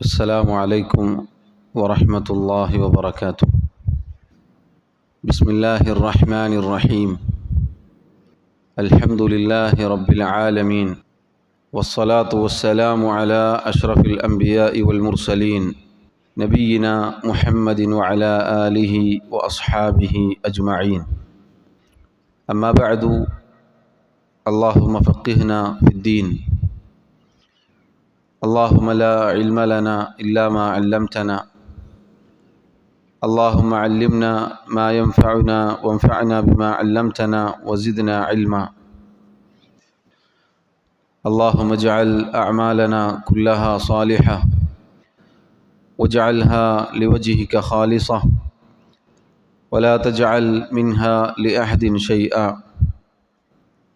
السلام عليكم ورحمة الله وبركاته. بسم الله الرحمن الرحيم. الحمد لله رب العالمين، والصلاة والسلام على أشرف الأنبياء والمرسلين نبينا محمد وعلى آله وأصحابه أجمعين. أما بعد، اللهم فقهنا في الدين. اللهم لا علم لنا إلا ما علمتنا. اللهم علمنا ما ينفعنا وانفعنا بما علمتنا وزدنا علما. اللهم اجعل أعمالنا كلها صالحة واجعلها لوجهك خالصة ولا تجعل منها لأحد شيئا.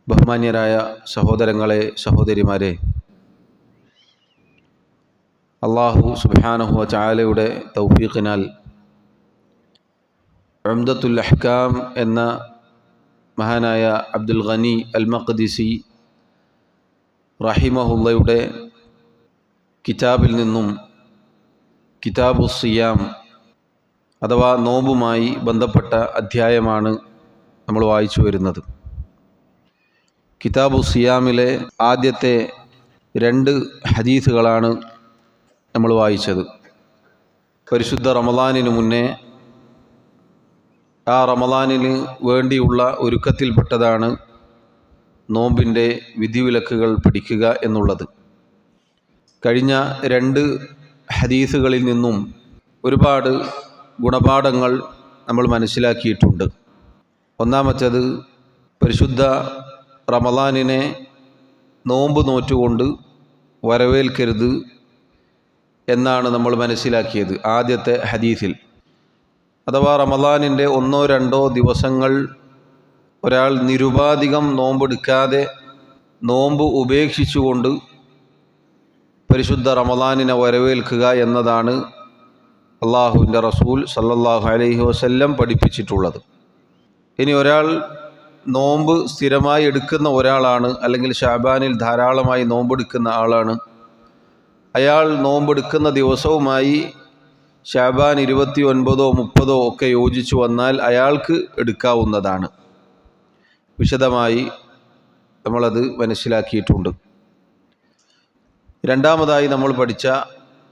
ബഹുമാന്യരായ സഹോദരങ്ങളെ, സഹോദരിമാരെ, അല്ലാഹു സുബ്ഹാനഹു വ തആലയുടെ തൗഫീഖിനാൽ ഉംദത്തുൽ അഹ്കാം എന്ന മഹാനായ അബ്ദുൽ ഗനി അൽ മഖ്ദിസി റഹിമഹുള്ളയുടെ കിതാബിൽ നിന്നും കിതാബുസ് സിയാം അഥവാ നോമ്പുമായി ബന്ധപ്പെട്ട അധ്യായമാണ് നമ്മൾ വായിച്ചു വരുന്നത്. കിതാബുസ് സിയാമിലെ ആദ്യത്തെ 2 ഹദീസുകളാണ് നമ്മൾ വായിച്ചത്. പരിശുദ്ധ റമളാനിന് മുന്നേ ആ റമളാനിന് വേണ്ടിയുള്ള ഒരുക്കത്തിൽപ്പെട്ടതാണ് നോമ്പിൻ്റെ വിധിവിലക്കുകൾ പഠിക്കുക എന്നുള്ളത്. കഴിഞ്ഞ 2 ഹദീസുകളിൽ നിന്നും ഒരുപാട് ഗുണപാഠങ്ങൾ നമ്മൾ മനസ്സിലാക്കിയിട്ടുണ്ട്. ഒന്നാമത്തേത്, പരിശുദ്ധ റമളാനിനെ നോമ്പ് നോറ്റുകൊണ്ട് വരവേൽക്കരുത് എന്നാണ് നമ്മൾ മനസ്സിലാക്കിയത് ആദ്യത്തെ ഹദീസിൽ. അഥവാ റമളാനിൻ്റെ 1-2 ദിവസങ്ങൾ ഒരാൾ നിരുപാധികം നോമ്പെടുക്കാതെ നോമ്പ് ഉപേക്ഷിച്ചുകൊണ്ട് പരിശുദ്ധ റമളാനിനെ വരവേൽക്കുക എന്നതാണ് അള്ളാഹുവിൻ്റെ റസൂൽ സല്ലല്ലാഹു അലൈഹി വസല്ലം പഠിപ്പിച്ചിട്ടുള്ളത്. ഇനി ഒരാൾ നോമ്പ് സ്ഥിരമായി എടുക്കുന്ന ഒരാളാണ്, അല്ലെങ്കിൽ ശഅബാനിൽ ധാരാളമായി നോമ്പെടുക്കുന്ന ആളാണ്. അയാൾ നോമ്പെടുക്കുന്ന ദിവസവുമായി ശഅബാൻ 29-ഓ 30-ഓ ഒക്കെ യോജിച്ചു വന്നാൽ അയാൾക്ക് എടുക്കാവുന്നതാണ്. വിശദമായി നമ്മളത് മനസ്സിലാക്കിയിട്ടുണ്ട്. രണ്ടാമതായി നമ്മൾ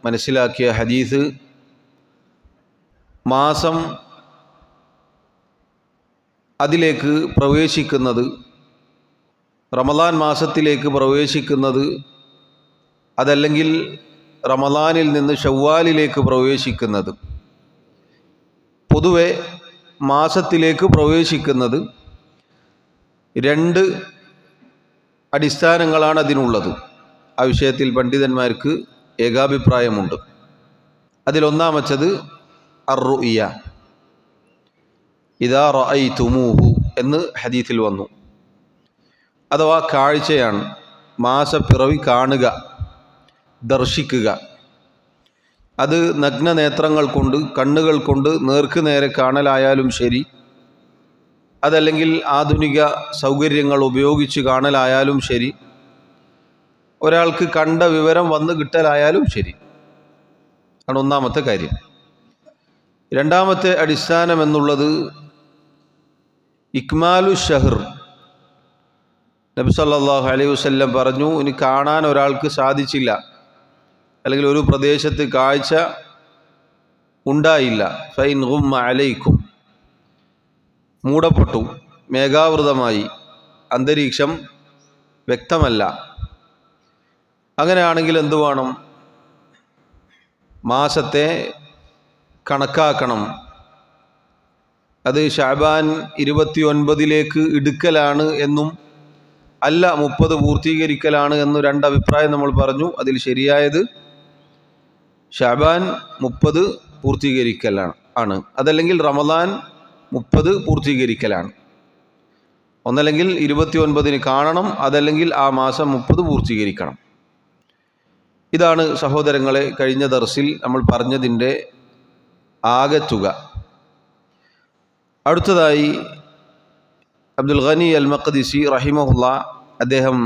മനസ്സിലാക്കിയ ഹദീസ്, മാസം അതിലേക്ക് പ്രവേശിക്കുന്നത്, റമളാൻ മാസത്തിലേക്ക് പ്രവേശിക്കുന്നത്, അതല്ലെങ്കിൽ റമളാനിൽ നിന്ന് ശവ്വാലിലേക്ക് പ്രവേശിക്കുന്നത്, പൊതുവെ മാസത്തിലേക്ക് പ്രവേശിക്കുന്നത് 2 അടിസ്ഥാനങ്ങളാണ് അതിനുള്ളത്. ആ വിഷയത്തിൽ പണ്ഡിതന്മാർക്ക് ഏകാഭിപ്രായമുണ്ട്. അതിലൊന്നാമത്തത് അർ-റുഇയ, ഇദാ റഅയ്തുമൂഹു എന്ന് ഹദീസിൽ വന്നു. അഥവാ കാഴ്ചയാണ്, മാസപ്പിറവി കാണുക, ദർശിക്കുക. അത് നഗ്നനേത്രങ്ങൾ കൊണ്ട്, കണ്ണുകൾ കൊണ്ട് നേർക്ക് നേരെ കാണലായാലും ശരി, അതല്ലെങ്കിൽ ആധുനിക സൗകര്യങ്ങൾ ഉപയോഗിച്ച് കാണലായാലും ശരി, ഒരാൾക്ക് കണ്ട വിവരം വന്ന് കിട്ടലായാലും ശരി, ആണ് ഒന്നാമത്തെ കാര്യം. രണ്ടാമത്തെ അടിസ്ഥാനം എന്നുള്ളത് ഇക്മാലു ഷഹർ. നബി സല്ലല്ലാഹു അലൈഹി വസല്ലം പറഞ്ഞു, ഇനി കാണാൻ ഒരാൾക്ക് സാധിച്ചില്ല, അല്ലെങ്കിൽ ഒരു പ്രദേശത്ത് കാഴ്ച ഉണ്ടായില്ല, ഫൈൻ ഗുമ്മ അലൈക്കും, മൂടപ്പെട്ടു, മേഘാവൃതമായി, അന്തരീക്ഷം വ്യക്തമല്ല, അങ്ങനെയാണെങ്കിൽ എന്തു വേണം? മാസത്തെ കണക്കാക്കണം. അത് ശഅബാൻ 29ലേക്ക് എടുക്കലാണ് എന്നും അല്ല 30 പൂർത്തീകരിക്കലാണ് എന്നും 2 അഭിപ്രായം നമ്മൾ പറഞ്ഞു. അതിൽ ശരിയായത് ശഅബാൻ 30 പൂർത്തീകരിക്കലാണ്, അതല്ലെങ്കിൽ റമളാൻ 30 പൂർത്തീകരിക്കലാണ്. ഒന്നല്ലെങ്കിൽ 29-ന് കാണണം, അതല്ലെങ്കിൽ ആ മാസം 30 പൂർത്തീകരിക്കണം. ഇതാണ് സഹോദരങ്ങളെ കഴിഞ്ഞ ദർസിൽ നമ്മൾ പറഞ്ഞതിൻ്റെ ആകെത്തുക. അടുത്തതായി അബ്ദുൽ ഗനി അൽ മഖ്ദിസി റഹിമഹുല്ലാ അദ്ദേഹം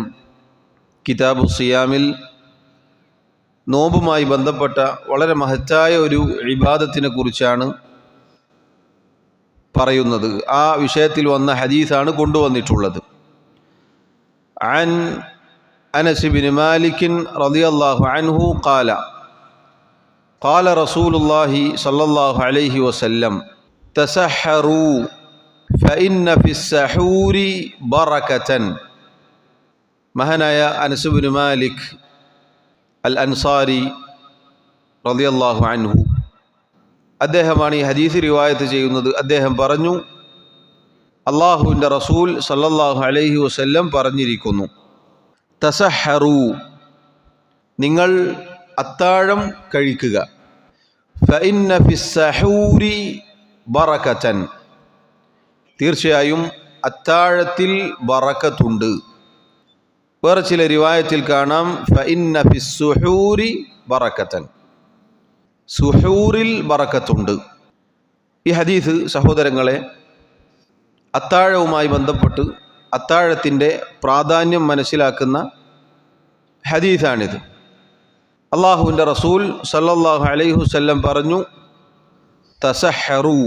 കിതാബുസ് സിയാമിൽ നോമ്പുമായി ബന്ധപ്പെട്ട വളരെ മഹത്തായ ഒരു ഇബാദത്തിനെ കുറിച്ചാണ് പറയുന്നത്. ആ വിഷയത്തിൽ വന്ന ഹദീസാണ് കൊണ്ടുവന്നിട്ടുള്ളത്. عن أنس بن مالك رضي الله عنه قال قال رسول الله صلى الله عليه وسلم تسحروا فإن في السحور بركة. മഹാനായ അനസ് ബിൻ മാലിക് അൽ അൻസാരി റളിയല്ലാഹു അൻഹു അദ്ദേഹമാണ് ഈ ഹദീസ് റിവായത്ത് ചെയ്യുന്നത്. അദ്ദേഹം പറഞ്ഞു, അള്ളാഹുവിൻ്റെ റസൂൽ സല്ലല്ലാഹു അലൈഹി വസല്ലം പറഞ്ഞിരിക്കുന്നു, തസഹറു, നിങ്ങൾ അത്താഴം കഴിക്കുക. ഫഇന്ന ഫിസ്സഹൂരി ബറകതൻ, തീർച്ചയായും അത്താഴത്തിൽ ബറക്കത്തുണ്ട്. വേറെ ചില റിവായത്തിൽ കാണാം ഫഇന്ന ഫിസ്സുഹൂരി ബറകതൻ, സുഹൂറിൽ ബറക്കത്തുണ്ട്. ഈ ഹദീസ് സഹോദരങ്ങളെ അത്താഴവുമായി ബന്ധപ്പെട്ട് അത്താഴത്തിൻ്റെ പ്രാധാന്യം മനസ്സിലാക്കുന്ന ഹദീസാണിത്. അള്ളാഹുവിൻ്റെ റസൂൽ സല്ലല്ലാഹു അലൈഹി വസല്ലം പറഞ്ഞു, തസഹറു,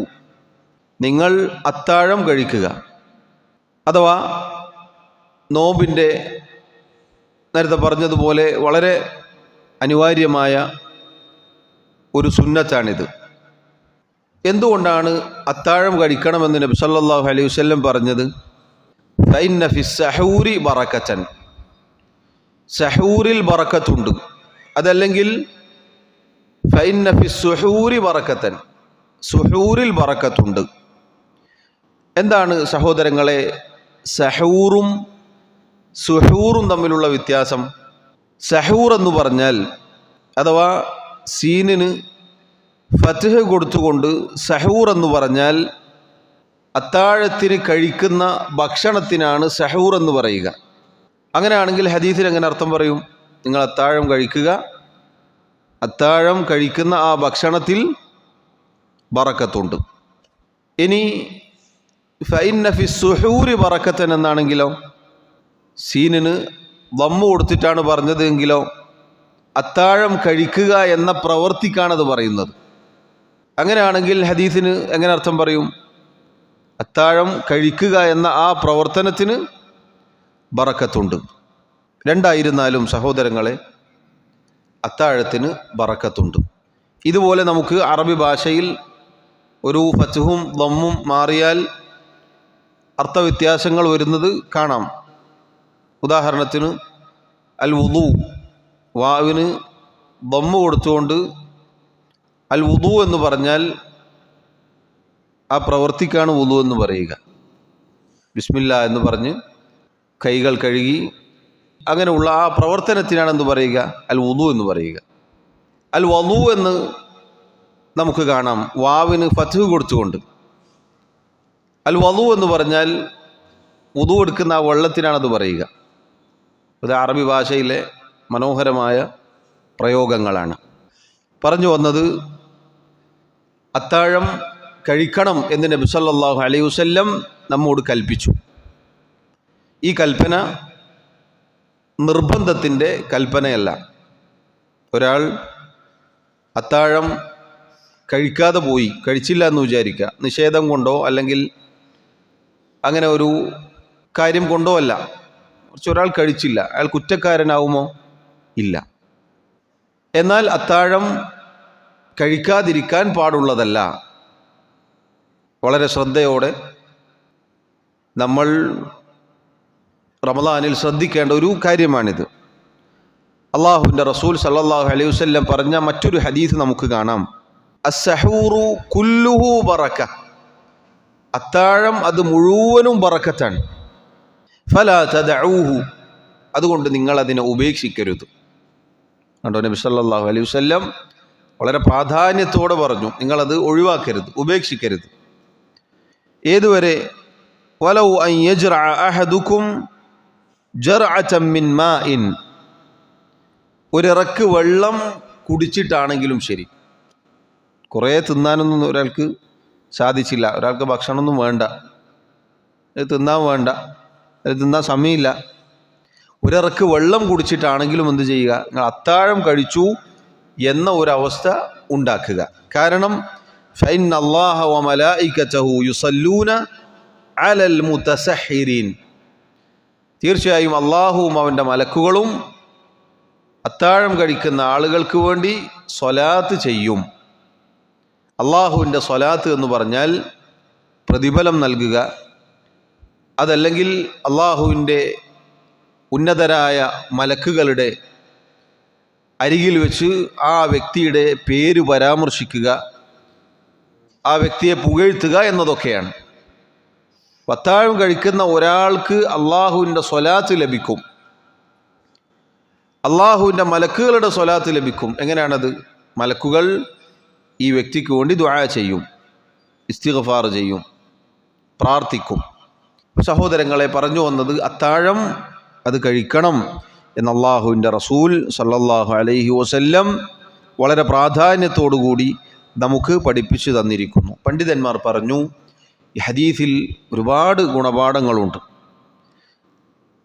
നിങ്ങൾ അത്താഴം കഴിക്കുക. അഥവാ നോമ്പിൻ്റെ നേരത്തെ പറഞ്ഞതുപോലെ വളരെ അനിവാര്യമായ ഒരു സുന്നത്താണിത്. എന്തുകൊണ്ടാണ് അത്താഴം കഴിക്കണമെന്ന് നബി സല്ലല്ലാഹു അലൈഹി വസല്ലം പറഞ്ഞത്? ഫഇന്ന ഫിസ്സഹൂരി ബറകതൻ, സഹൂറിൽ ബറക്കത്തുണ്ട്. അതല്ലെങ്കിൽ ഫഇന്ന ഫിസ്സുഹൂരി ബറകതൻ, സുഹൂറിൽ ബറക്കത്തുണ്ട്. എന്താണ് സഹോദരങ്ങളെ സഹൂറും സുഹൂറും തമ്മിലുള്ള വ്യത്യാസം? സഹൂർ എന്ന് പറഞ്ഞാൽ, അഥവാ സീനിന് ഫത്ഹ് കൊടുത്തുകൊണ്ട് സഹൂർ എന്ന് പറഞ്ഞാൽ അത്താഴത്തിന് കഴിക്കുന്ന ഭക്ഷണത്തിനാണ് സഹൂർ എന്ന് പറയുക. അങ്ങനെയാണെങ്കിൽ ഹദീസിൽ എങ്ങനെ അർത്ഥം പറയും? നിങ്ങൾ അത്താഴം കഴിക്കുക, അത്താഴം കഴിക്കുന്ന ആ ഭക്ഷണത്തിൽ ബറക്കത്തുണ്ട്. ഇനി ഫഇന്ന ഫിസ്സുഹൂരി ബറക്കത്തൻ എന്നാണെങ്കിലോ, സീനിന് ദമ്മു കൊടുത്തിട്ടാണ് പറഞ്ഞതെങ്കിലോ, അത്താഴം കഴിക്കുക എന്ന പ്രവൃത്തിക്കാണത് പറയുന്നത്. അങ്ങനെയാണെങ്കിൽ ഹദീസിന് എങ്ങനെ അർത്ഥം പറയും? അത്താഴം കഴിക്കുക എന്ന ആ പ്രവർത്തനത്തിന് ബറക്കത്തുണ്ട്. രണ്ടായിരുന്നാലും സഹോദരങ്ങളെ അത്താഴത്തിന് ബറക്കത്തുണ്ട്. ഇതുപോലെ നമുക്ക് അറബി ഭാഷയിൽ ഒരു ഫത്ഹും ദമ്മും മാറിയാൽ അർത്ഥവ്യത്യാസങ്ങൾ വരുന്നത് കാണാം. ഉദാഹരണത്തിന് അൽ വുദു, വാവിന് ദമ്മു കൊടുത്തുകൊണ്ട് അൽ വുദു എന്ന് പറഞ്ഞാൽ ആ പ്രവൃത്തിക്കാണ് വുദു എന്ന് പറയുക. ബിസ്മില്ലാ എന്ന് പറഞ്ഞ് കൈകൾ കഴുകി അങ്ങനെയുള്ള ആ പ്രവർത്തനത്തിനാണ് എന്ത് പറയുക? അൽ വുദു എന്ന് പറയുക. അൽ വദു എന്ന് നമുക്ക് കാണാം വാവിന് ഫത്ഹ് കൊടുത്തുകൊണ്ട്. അൽ വദു എന്ന് പറഞ്ഞാൽ വുദു എടുക്കുന്ന ആ വെള്ളത്തിനാണത് പറയുക. ഇത് അറബി ഭാഷയിലെ മനോഹരമായ പ്രയോഗങ്ങളാണ്. പറഞ്ഞു വന്നത്, അത്താഴം കഴിക്കണം എന്ന് നബി സല്ലല്ലാഹു അലൈഹി വസല്ലം നമ്മോട് കൽപ്പിച്ചു. ഈ കൽപ്പന നിർബന്ധത്തിൻ്റെ കൽപ്പനയല്ല. ഒരാൾ അത്താഴം കഴിക്കാതെ പോയി, കഴിച്ചില്ല എന്ന് വിചാരിക്കുക, നിഷേധം കൊണ്ടോ അല്ലെങ്കിൽ അങ്ങനെ ഒരു കാര്യം കൊണ്ടോ അല്ല. കുറച്ച് ഒരാൾ കഴിച്ചില്ല, അയാൾ കുറ്റക്കാരനാവുമോ? ഇല്ല. എന്നാൽ അത്താഴം കഴിക്കാതിരിക്കാൻ പാടുള്ളതല്ല. വളരെ ശ്രദ്ധയോടെ നമ്മൾ റമദാനിൽ ശ്രദ്ധിക്കേണ്ട ഒരു കാര്യമാണിത്. അള്ളാഹുവിൻ്റെ റസൂൽ സല്ലല്ലാഹു അലൈഹി വസല്ലം പറഞ്ഞ മറ്റൊരു ഹദീസ് നമുക്ക് കാണാം, അസ്സഹൂറു കുല്ലുഹു ബറക, അത്താഴം അത് മുഴുവനും ബറക്കത്താണ്. ഫലാ തദഊഹു, അതുകൊണ്ട് നിങ്ങൾ അതിനെ ഉപേക്ഷിക്കരുത്. കണ്ടോ, നബി സല്ലല്ലാഹു അലൈഹി വസല്ലം വളരെ പ്രാധാന്യത്തോടെ പറഞ്ഞു, നിങ്ങളത് ഒഴിവാക്കരുത്, ഉപേക്ഷിക്കരുത്. ഏതുവരെ? വലൗ അൻ യജ്റഅ അഹദുക്കും ജർഅതൻ മിൻ മാഇൻ, ഒരിറക്ക് വെള്ളം കുടിച്ചിട്ടാണെങ്കിലും ശരി. കുറേ തിന്നാനൊന്നും ഒരാൾക്ക് സാധിച്ചില്ല, ഒരാൾക്ക് ഭക്ഷണമൊന്നും വേണ്ട, തിന്നാൻ വേണ്ട, തിന്നാൻ സമയമില്ല, ഒരിറക്ക് വെള്ളം കുടിച്ചിട്ടാണെങ്കിലും എന്ത് ചെയ്യുക, നിങ്ങൾ അത്താഴം കഴിച്ചു എന്ന ഒരവസ്ഥ ഉണ്ടാക്കുക. കാരണം ഫഇന്ന അല്ലാഹ വ മലായികതഹു യുസല്ലൂന അലൽ മുതസഹിരീൻ, തീർച്ചയായും അള്ളാഹുവും അവൻ്റെ മലക്കുകളും അത്താഴം കഴിക്കുന്ന ആളുകൾക്ക് വേണ്ടി സ്വലാത്ത് ചെയ്യും. അള്ളാഹുവിൻ്റെ സ്വലാത്ത് എന്ന് പറഞ്ഞാൽ പ്രതിഫലം നൽകുക, അതല്ലെങ്കിൽ അള്ളാഹുവിൻ്റെ ഉന്നതരായ മലക്കുകളുടെ അരികിൽ വെച്ച് ആ വ്യക്തിയുടെ പേര് പരാമർശിക്കുക, ആ വ്യക്തിയെ പുകഴ്ത്തുക എന്നതൊക്കെയാണ്. അത്താഴം കഴിക്കുന്ന ഒരാൾക്ക് അള്ളാഹുവിൻ്റെ സ്വലാത്ത് ലഭിക്കും, അള്ളാഹുവിൻ്റെ മലക്കുകളുടെ സ്വലാത്ത് ലഭിക്കും. എങ്ങനെയാണത്? മലക്കുകൾ ഈ വ്യക്തിക്ക് വേണ്ടി ദുആ ചെയ്യും, ഇസ്തിഗ്ഫാർ ചെയ്യും, പ്രാർത്ഥിക്കും. സഹോദരങ്ങളെ, പറഞ്ഞു വന്നത് അത്താഴം അത് കഴിക്കണം എന്ന് അള്ളാഹുവിൻ്റെ റസൂൽ സല്ലല്ലാഹു അലൈഹി വസല്ലം വളരെ പ്രാധാന്യത്തോടുകൂടി നമുക്ക് പഠിപ്പിച്ചു തന്നിരിക്കുന്നു. പണ്ഡിതന്മാർ പറഞ്ഞു, ഈ ഹദീസിൽ ഒരുപാട് ഗുണപാഠങ്ങളുണ്ട്.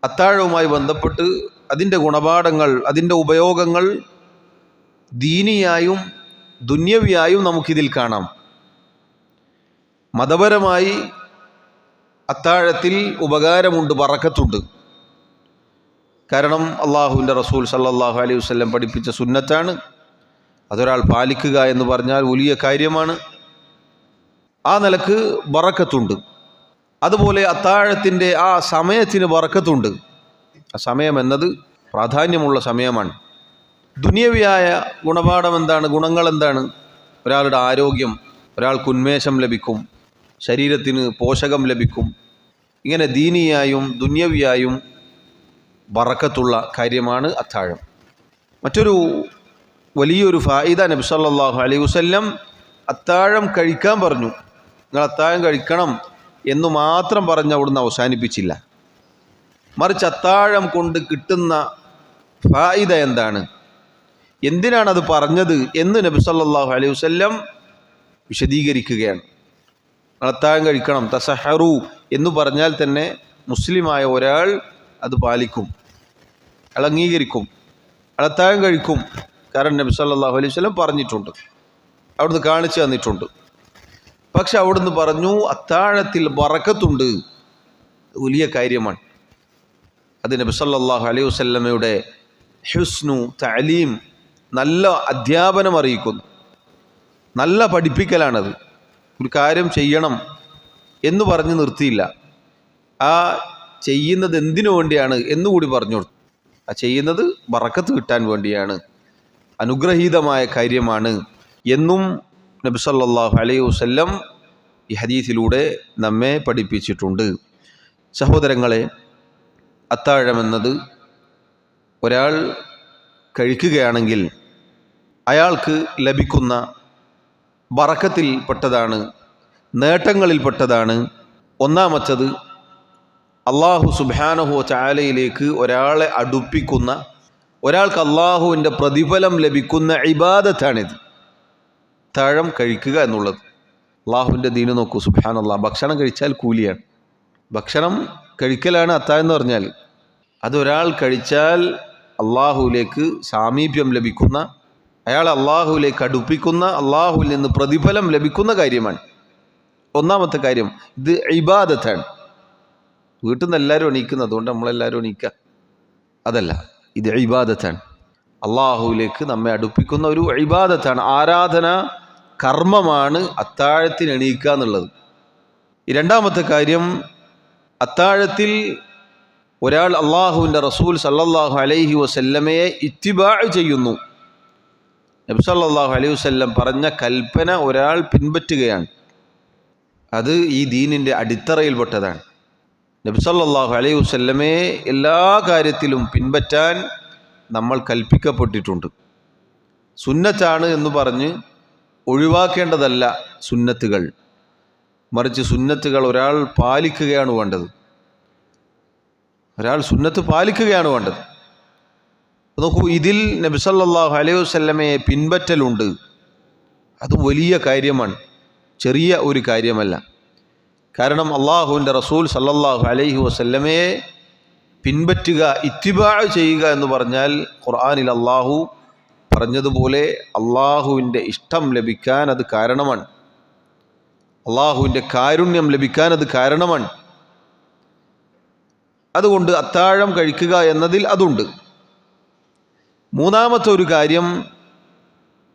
അത്താഴവുമായി ബന്ധപ്പെട്ട് അതിൻ്റെ ഗുണപാഠങ്ങൾ, അതിൻ്റെ ഉപയോഗങ്ങൾ ദീനിയായും ദുന്യവിയായും നമുക്കിതിൽ കാണാം. മതപരമായി അത്താഴത്തിൽ ഉപകാരമുണ്ട്, ബറക്കത്തുണ്ട്. കാരണം അള്ളാഹുവിൻ്റെ റസൂൽ സല്ലല്ലാഹു അലൈഹി വസല്ലം പഠിപ്പിച്ച സുന്നത്താണ്. അതൊരാൾ പാലിക്കുക എന്ന് പറഞ്ഞാൽ വലിയ കാര്യമാണ്. ആ നിലക്ക് ബറക്കത്തുണ്ട്. അതുപോലെ അത്താഴത്തിൻ്റെ ആ സമയത്തിന് ബറക്കത്തുണ്ട്. ആ സമയം എന്നത് പ്രാധാന്യമുള്ള സമയമാണ്. ദുനിയവിയായ ഗുണപാഠം എന്താണ്? ഗുണങ്ങൾ എന്താണ്? ഒരാളുടെ ആരോഗ്യം, ഒരാൾക്ക് ഉന്മേഷം ലഭിക്കും, ശരീരത്തിന് പോഷകം ലഭിക്കും. ഇങ്ങനെ ദീനിയായും ദുന്യവിയായും ബറക്കത്തുള്ള കാര്യമാണ് അത്താഴം. മറ്റൊരു വലിയൊരു ഫായിദ, നബി സല്ലല്ലാഹു അലൈഹി വസല്ലം അത്താഴം കഴിക്കാൻ പറഞ്ഞു. നിങ്ങൾ അത്താഴം കഴിക്കണം എന്ന് മാത്രം പറഞ്ഞ് അവിടുന്ന് അവസാനിപ്പിച്ചില്ല. മറിച്ച് അത്താഴം കൊണ്ട് കിട്ടുന്ന ഫായിദ എന്താണ്, എന്തിനാണത് പറഞ്ഞത് എന്ന് നബി സല്ലല്ലാഹു അലൈഹി വസല്ലം വിശദീകരിക്കുകയാണ്. അത്താഴം കഴിക്കണം, തസഹറു എന്ന് പറഞ്ഞാൽ തന്നെ മുസ്ലിമായ ഒരാൾ അത് പാലിക്കും, അയാൾ അംഗീകരിക്കും, അത്താഴം കഴിക്കും. കാരണം നബി സല്ലല്ലാഹു അലൈഹി വസല്ലം പറഞ്ഞിട്ടുണ്ട്, അവിടുന്ന് കാണിച്ചു തന്നിട്ടുണ്ട്. പക്ഷെ അവിടുന്ന് പറഞ്ഞു അത്താഴത്തിൽ ബറക്കത്തുണ്ട്, വലിയ കാര്യമാണ്. അത് നബി സല്ലല്ലാഹു അലൈഹി വസല്ലമയുടെ ഹുസ്നു തഅലീം, നല്ല അധ്യാപനം അറിയിക്കുന്നു, നല്ല പഠിപ്പിക്കലാണത്. ഒരു കാര്യം ചെയ്യണം എന്ന് പറഞ്ഞ് നിർത്തിയില്ല, ആ ചെയ്യുന്നത് എന്തിനു വേണ്ടിയാണ് എന്നുകൂടി പറഞ്ഞു കൊടുത്തു. ആ ചെയ്യുന്നത് ബറക്കത്ത് കിട്ടാൻ വേണ്ടിയാണ്, അനുഗ്രഹീതമായ കാര്യമാണ് എന്നും നബി സല്ലല്ലാഹു അലൈഹി വസല്ലം ഈ ഹദീസിലൂടെ നമ്മെ പഠിപ്പിച്ചിട്ടുണ്ട്. സഹോദരങ്ങളെ, അത്താഴമെന്നത് ഒരാൾ കഴിക്കുകയാണെങ്കിൽ അയാൾക്ക് ലഭിക്കുന്ന ബറക്കത്തിൽ പെട്ടതാണ്, നേട്ടങ്ങളിൽ പെട്ടതാണ്. ഒന്നാമത്തത്, അള്ളാഹു സുബ്ഹാനഹു വ തആലയിലേക്ക് ഒരാളെ അടുപ്പിക്കുന്ന, ഒരാൾക്ക് അള്ളാഹുവിൻ്റെ പ്രതിഫലം ലഭിക്കുന്ന ഇബാദത്താണിത്, അത്താഴം കഴിക്കുക എന്നുള്ളത്. അള്ളാഹുവിൻ്റെ ദീന് നോക്കൂ, സുബ്ഹാനല്ലാഹ്. ഭക്ഷണം കഴിച്ചാൽ കൂലിയാണ്, ഭക്ഷണം കഴിക്കലാണ് അത്താഴം എന്ന് പറഞ്ഞാൽ. അതൊരാൾ കഴിച്ചാൽ അള്ളാഹുവിലേക്ക് സാമീപ്യം ലഭിക്കുന്ന, അയാൾ അള്ളാഹുവിലേക്ക് അടുപ്പിക്കുന്ന, അള്ളാഹുവിൽ നിന്ന് പ്രതിഫലം ലഭിക്കുന്ന കാര്യമാണ്. ഒന്നാമത്തെ കാര്യം, ഇത് ഇബാദത്താണ്. വീട്ടിൽ നിന്ന് എല്ലാവരും എണീക്കുന്നത്, അതുകൊണ്ട് നമ്മളെല്ലാവരും എണീക്കുക, അതല്ല. ഇത് ഇബാദത്താണ്, അള്ളാഹുവിലേക്ക് നമ്മെ അടുപ്പിക്കുന്ന ഒരു ഇബാദത്താണ്, ആരാധന കർമ്മമാണ് അത്താഴത്തിന് എണീക്കുക എന്നുള്ളത്. രണ്ടാമത്തെ കാര്യം, അത്താഴത്തിൽ ഒരാൾ അള്ളാഹുവിൻ്റെ റസൂൽ സല്ലല്ലാഹു അലൈഹി വസല്ലമയെ ഇത്തിബാ ചെയ്യുന്നു. നബി സല്ലല്ലാഹു അലൈഹി വസല്ലം പറഞ്ഞ കൽപ്പന ഒരാൾ പിൻപറ്റുകയാണ്. അത് ഈ ദീനിൻ്റെ അടിത്തറയിൽപ്പെട്ടതാണ്. നബി സല്ലല്ലാഹു അലൈഹി വസല്ലമയെ എല്ലാ കാര്യത്തിലും പിൻപറ്റാൻ നമ്മൾ കൽപ്പിക്കപ്പെട്ടിട്ടുണ്ട്. സുന്നത്താണ് എന്ന് പറഞ്ഞ് ഒഴിവാക്കേണ്ടതല്ല സുന്നത്തുകൾ, മറിച്ച് സുന്നത്തുകൾ ഒരാൾ പാലിക്കുകയാണ് വേണ്ടത്. ഒരാൾ സുന്നത്ത് പാലിക്കുകയാണ് വേണ്ടത്. നോക്കൂ, ഇതിൽ നബി സല്ലല്ലാഹു അലൈഹി വസല്ലമയെ പിൻപറ്റലുണ്ട്. അത് വലിയ കാര്യമാണ്, ചെറിയ ഒരു കാര്യമല്ല. കാരണം അള്ളാഹുവിൻ്റെ റസൂൽ സല്ലല്ലാഹു അലൈഹി വസല്ലമയെ പിൻപറ്റുക, ഇത്തിബാ ചെയ്യുക എന്ന് പറഞ്ഞാൽ ഖുർആനിൽ അള്ളാഹു പറഞ്ഞതുപോലെ അള്ളാഹുവിൻ്റെ ഇഷ്ടം ലഭിക്കാൻ അത് കാരണമാണ്, അള്ളാഹുവിൻ്റെ കാരുണ്യം ലഭിക്കാൻ അത് കാരണമാണ്. അതുകൊണ്ട് അത്താഴം കഴിക്കുക എന്നതിൽ അതുണ്ട്. മൂന്നാമത്തെ ഒരു കാര്യം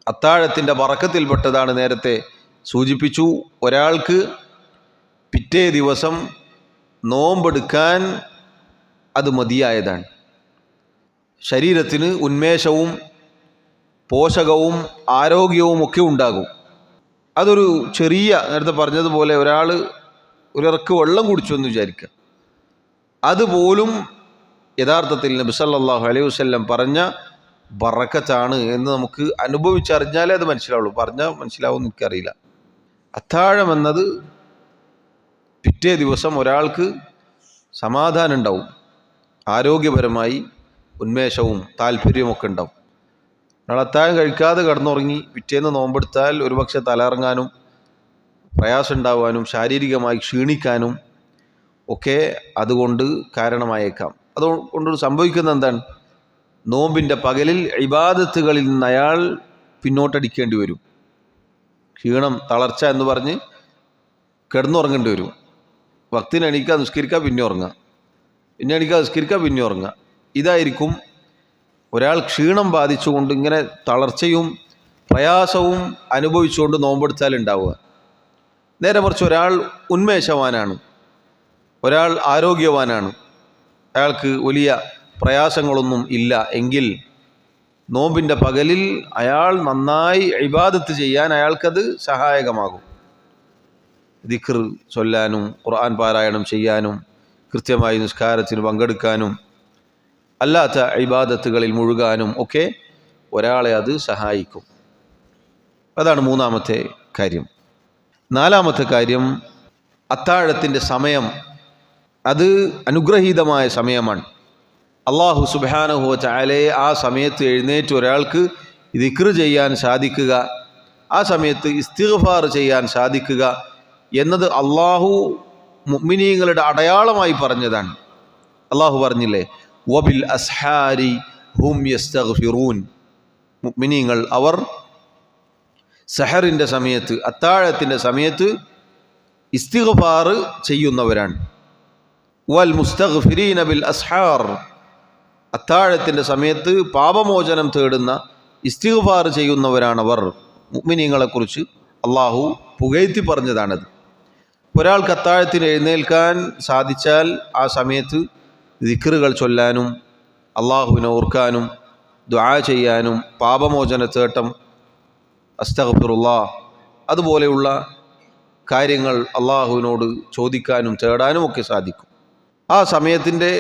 അത്താഴത്തിൻ്റെ ബറക്കത്തിൽപ്പെട്ടതാണ്, നേരത്തെ സൂചിപ്പിച്ചു. ഒരാൾക്ക് പിറ്റേ ദിവസം നോമ്പെടുക്കാൻ അത് മതിയായതാണ്. ശരീരത്തിന് ഉന്മേഷവും പോഷകവും ആരോഗ്യവും ഒക്കെ ഉണ്ടാകും. അതൊരു ചെറിയ, നേരത്തെ പറഞ്ഞതുപോലെ ഒരാൾ ഒരിറക്ക് വെള്ളം കുടിച്ചു എന്ന് വിചാരിക്കുക, അതുപോലും യഥാർത്ഥത്തിൽ നബി സല്ലല്ലാഹു അലൈഹി വസല്ലം പറഞ്ഞ ബറക്കത്താണ് എന്ന് നമുക്ക് അനുഭവിച്ചറിഞ്ഞാലേ അത് മനസ്സിലാവുള്ളൂ. പറഞ്ഞാൽ മനസ്സിലാവുമെന്ന് എനിക്കറിയില്ല. അത്താഴം എന്നത് പിറ്റേ ദിവസം ഒരാൾക്ക് സമാധാനം ഉണ്ടാവും, ആരോഗ്യപരമായി ഉന്മേഷവും താല്പര്യമൊക്കെ ഉണ്ടാവും. ഒരാൾ അത്താഴം കഴിക്കാതെ കിടന്നുറങ്ങി പിറ്റേന്ന് നോമ്പെടുത്താൽ ഒരുപക്ഷെ തലയിറങ്ങാനും പ്രയാസം ഉണ്ടാവാനും ശാരീരികമായി ക്ഷീണിക്കാനും ഒക്കെ അതുകൊണ്ട് കാരണമായേക്കാം. അതുകൊണ്ട് സംഭവിക്കുന്നത് എന്താണ്? നോമ്പിൻ്റെ പകലിൽ ഇബാദത്തുകളിൽ നിന്ന് അയാൾ പിന്നോട്ടടിക്കേണ്ടി വരും. ക്ഷീണം, തളർച്ച എന്ന് പറഞ്ഞ് കിടന്നുറങ്ങേണ്ടി വരും. വക്തിന് എണീക്കുക, നിസ്കരിക്കുക, പിന്നെ ഉറങ്ങുക, പിന്നെ എണീക്കുക, നിസ്കരിക്കുക, പിന്നെ ഉറങ്ങുക. ഇതായിരിക്കും ഒരാൾ ക്ഷീണം ബാധിച്ചുകൊണ്ട് ഇങ്ങനെ തളർച്ചയും പ്രയാസവും അനുഭവിച്ചുകൊണ്ട് നോമ്പെടുത്താൽ ഉണ്ടാവുക. നേരെ മറിച്ച് ഒരാൾ ഉന്മേഷവാനാണ്, ഒരാൾ ആരോഗ്യവാനാണ്, അയാൾക്ക് വലിയ പ്രയാസങ്ങളൊന്നും ഇല്ല എങ്കിൽ നോമ്പിൻ്റെ പകലിൽ അയാൾ നന്നായി ഇബാദത്ത് ചെയ്യാൻ അയാൾക്കത് സഹായകമാകും. ദിക്ർ ചൊല്ലാനും ഖുർആൻ പാരായണം ചെയ്യാനും കൃത്യമായി നിസ്കാരത്തിന് പങ്കെടുക്കാനും അല്ലാത്ത ഇബാദത്തുകളിൽ മുഴുകാനും ഒക്കെ ഒരാളെ അത് സഹായിക്കും. അതാണ് മൂന്നാമത്തെ കാര്യം. നാലാമത്തെ കാര്യം, അത്താഴത്തിൻ്റെ സമയം അത് അനുഗ്രഹീതമായ സമയമാണ്. അള്ളാഹു സുബ്ഹാനഹു വ തആലയെ ആ സമയത്ത് എഴുന്നേറ്റ് ഒരാൾക്ക് ദിക്ർ ചെയ്യാൻ സാധിക്കുക, ആ സമയത്ത് ഇസ്തിഗ്ഫാർ ചെയ്യാൻ സാധിക്കുക എന്നത് അള്ളാഹു മുഅ്മിനീങ്ങളുടെ അടയാളമായി പറഞ്ഞതാണ്. അള്ളാഹു പറഞ്ഞില്ലേ, വബിൽ അസ്ഹാരി ഹും യസ്തഗ്ഫിറൂൻ. മുഅ്മിനീങ്ങൾ അവർ സഹറിൻ്റെ സമയത്ത്, അത്താഴത്തിൻ്റെ സമയത്ത് ഇസ്തിഗ്ഫാർ ചെയ്യുന്നവരാണ്. വൽ മുസ്തഗ്ഫിരീന ബിൽ അസ്ഹാർ, അത്താഴത്തിൻ്റെ സമയത്ത് പാപമോചനം തേടുന്ന ഇസ്തിഗ്ഫാർ ചെയ്യുന്നവരാണവർ. മുഅ്മിനീങ്ങളെക്കുറിച്ച് അള്ളാഹു പുകഴ്ത്തി പറഞ്ഞതാണത്. ഒരാൾക്ക് അത്താഴത്തിന് എഴുന്നേൽക്കാൻ സാധിച്ചാൽ ആ സമയത്ത് ദിക്റുകൾ ചൊല്ലാനും അള്ളാഹുവിനെ ഓർക്കാനും ദുആ ചെയ്യാനും പാപമോചന തേട്ടം, അസ്തഗ്ഫിറുല്ലാഹ്, അതുപോലെയുള്ള കാര്യങ്ങൾ അള്ളാഹുവിനോട് ചോദിക്കാനും തേടാനും ഒക്കെ സാധിക്കും. ആ സമയത്തിൻ്റെ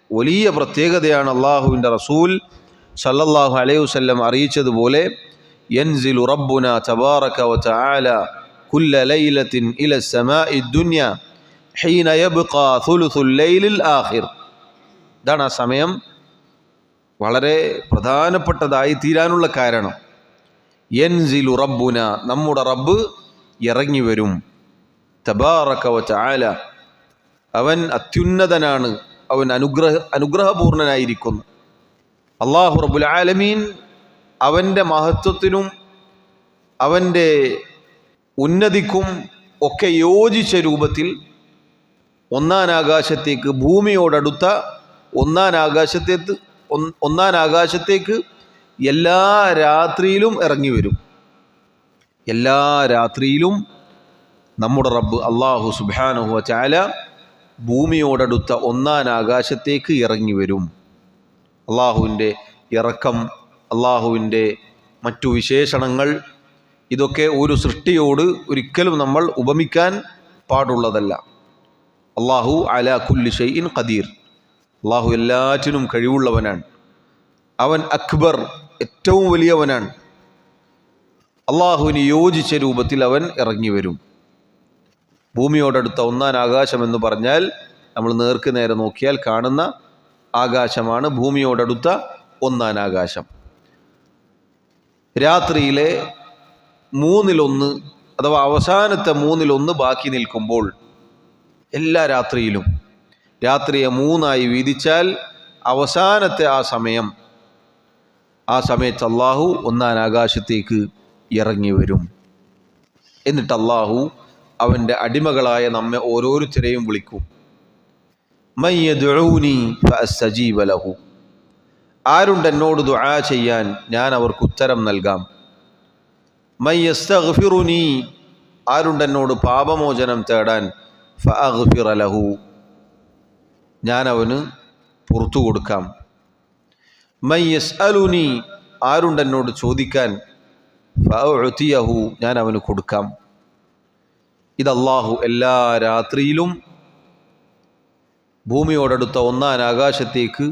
വലിയ പ്രത്യേകതയാണ് അള്ളാഹുവിൻ്റെ റസൂൽ സല്ലല്ലാഹു അലൈഹി വസല്ലം അറിയിച്ചതുപോലെ, യൻസിലു റബ്ബുനാ തബാറക വ തആല കുല്ല ലൈലത്തിൻ ഇല സമാഇ ദുനിയ ഹീന യബ്ഖാ സുലുസുൽ ലൈലിൽ ആഖിർ. ഇതാണ് ആ സമയം വളരെ പ്രധാനപ്പെട്ടതായി തീരാനുള്ള കാരണം. യൻസിലു റബ്ബുന, നമ്മുടെ റബ്ബ് ഇറങ്ങി വരും. തബാറക വ തആല, അവൻ അത്യുന്നതനാണ്, അവൻ അനുഗ്രഹപൂർണനായിരിക്കുന്നു. അല്ലാഹു റബ്ബുൽ ആലമീൻ അവൻ്റെ മഹത്വത്തിനും അവൻ്റെ ഉന്നതിക്കും ഒക്കെ യോജിച്ച രൂപത്തിൽ ഒന്നാനാകാശത്തേക്ക്, ഭൂമിയോടടുത്ത ഒന്നാനാകാശത്തേക്ക് എല്ലാ രാത്രിയിലും ഇറങ്ങി വരും. എല്ലാ രാത്രിയിലും നമ്മുടെ റബ്ബ് അല്ലാഹു സുബ്ഹാനഹു വ തആല ഭൂമിയോടടുത്ത ഒന്നാനാകാശത്തേക്ക് ഇറങ്ങി വരും. അള്ളാഹുവിൻ്റെ ഇറക്കം, അള്ളാഹുവിൻ്റെ മറ്റു വിശേഷണങ്ങൾ, ഇതൊക്കെ ഒരു സൃഷ്ടിയോട് ഒരിക്കലും നമ്മൾ ഉപമിക്കാൻ പാടുള്ളതല്ല. അള്ളാഹു അലാ കുല്ലി ഷൈഇൻ ഖദീർ, അള്ളാഹു എല്ലാറ്റിനും കഴിവുള്ളവനാണ്. അവൻ അക്ബർ, ഏറ്റവും വലിയവനാണ്. അള്ളാഹുവിന് യോജിച്ച രൂപത്തിൽ അവൻ ഇറങ്ങി വരും. ഭൂമിയോടടുത്ത ഒന്നാനാകാശം എന്ന് പറഞ്ഞാൽ നമ്മൾ നേർക്ക് നേരെ നോക്കിയാൽ കാണുന്ന ആകാശമാണ് ഭൂമിയോടടുത്ത ഒന്നാനാകാശം. രാത്രിയിലെ 1/3 അഥവാ അവസാനത്തെ 1/3 ബാക്കി നിൽക്കുമ്പോൾ എല്ലാ രാത്രിയിലും രാത്രിയെ 3 വീതിച്ചാൽ അവസാനത്തെ ആ സമയത്ത് അള്ളാഹു 1-ാം ആകാശത്തേക്ക് ഇറങ്ങി വരും. എന്നിട്ട് അള്ളാഹു അവൻ്റെ അടിമകളായ നമ്മെ ഓരോരുത്തരെയും വിളിക്കും. മൻ യദ്ഊനി ഫഅസ്തജീബ ലഹു, ആരുണ്ട് എന്നോട് ദുആ ചെയ്യാൻ ഞാൻ അവർക്ക് ഉത്തരം നൽകാം. മൻ യസ്തഗ്ഫിറുനി, ആരുണ്ട് എന്നോട് പാപമോചനം തേടാൻ ഫഅഗ്ഫിറ ലഹു, ഞാൻ അവന് പുറത്തു കൊടുക്കാം. മൻ യസ്അലുനി, ആരുണ്ട് എന്നോട് ചോദിക്കാൻ ഫഅഉതിയഹു, ഞാൻ അവന് കൊടുക്കാം. ഇത് അല്ലാഹു എല്ലാ രാത്രിയിലും ഭൂമിയോടടുത്ത 1-ാം ആകാശത്തേക്ക്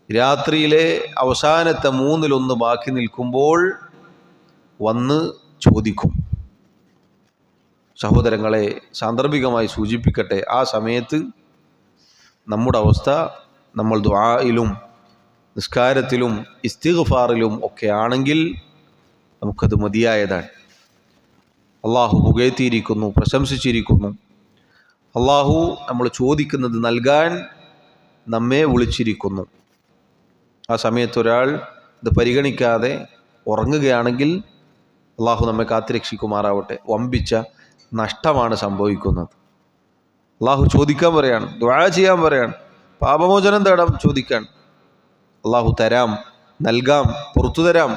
രാത്രിയിലെ അവസാനത്തെ 1/3 ബാക്കി നിൽക്കുമ്പോൾ വന്ന് ചോദിക്കും. സഹോദരങ്ങളെ, സാന്ദർഭികമായി സൂചിപ്പിക്കട്ടെ, ആ സമയത്ത് നമ്മുടെ അവസ്ഥ നമ്മൾ ദുആയിലും നിസ്കാരത്തിലും ഇസ്തിഗ്ഫാറിലും ഒക്കെ ആണെങ്കിൽ നമുക്കത് മതിയായതാണ്. അള്ളാഹു പുകഴ്ത്തിയിരിക്കുന്നു, പ്രശംസിച്ചിരിക്കുന്നു. അള്ളാഹു നമ്മൾ ചോദിക്കുന്നത് നൽകാൻ നമ്മെ വിളിച്ചിരിക്കുന്നു. ആ സമയത്ത് ഒരാൾ ഇത് പരിഗണിക്കാതെ ഉറങ്ങുകയാണെങ്കിൽ അള്ളാഹു നമ്മെ കാത്തുരക്ഷിക്കുമാറാവട്ടെ, വമ്പിച്ച നഷ്ടമാണ് സംഭവിക്കുന്നത്. അള്ളാഹു ചോദിക്കാൻ പറയാണ്, ദുആ ചെയ്യാൻ പറയാണ്, പാപമോചനം തേടാൻ ചോദിക്കാൻ. അള്ളാഹു തരാം, നൽകാം, പുറത്തു തരാം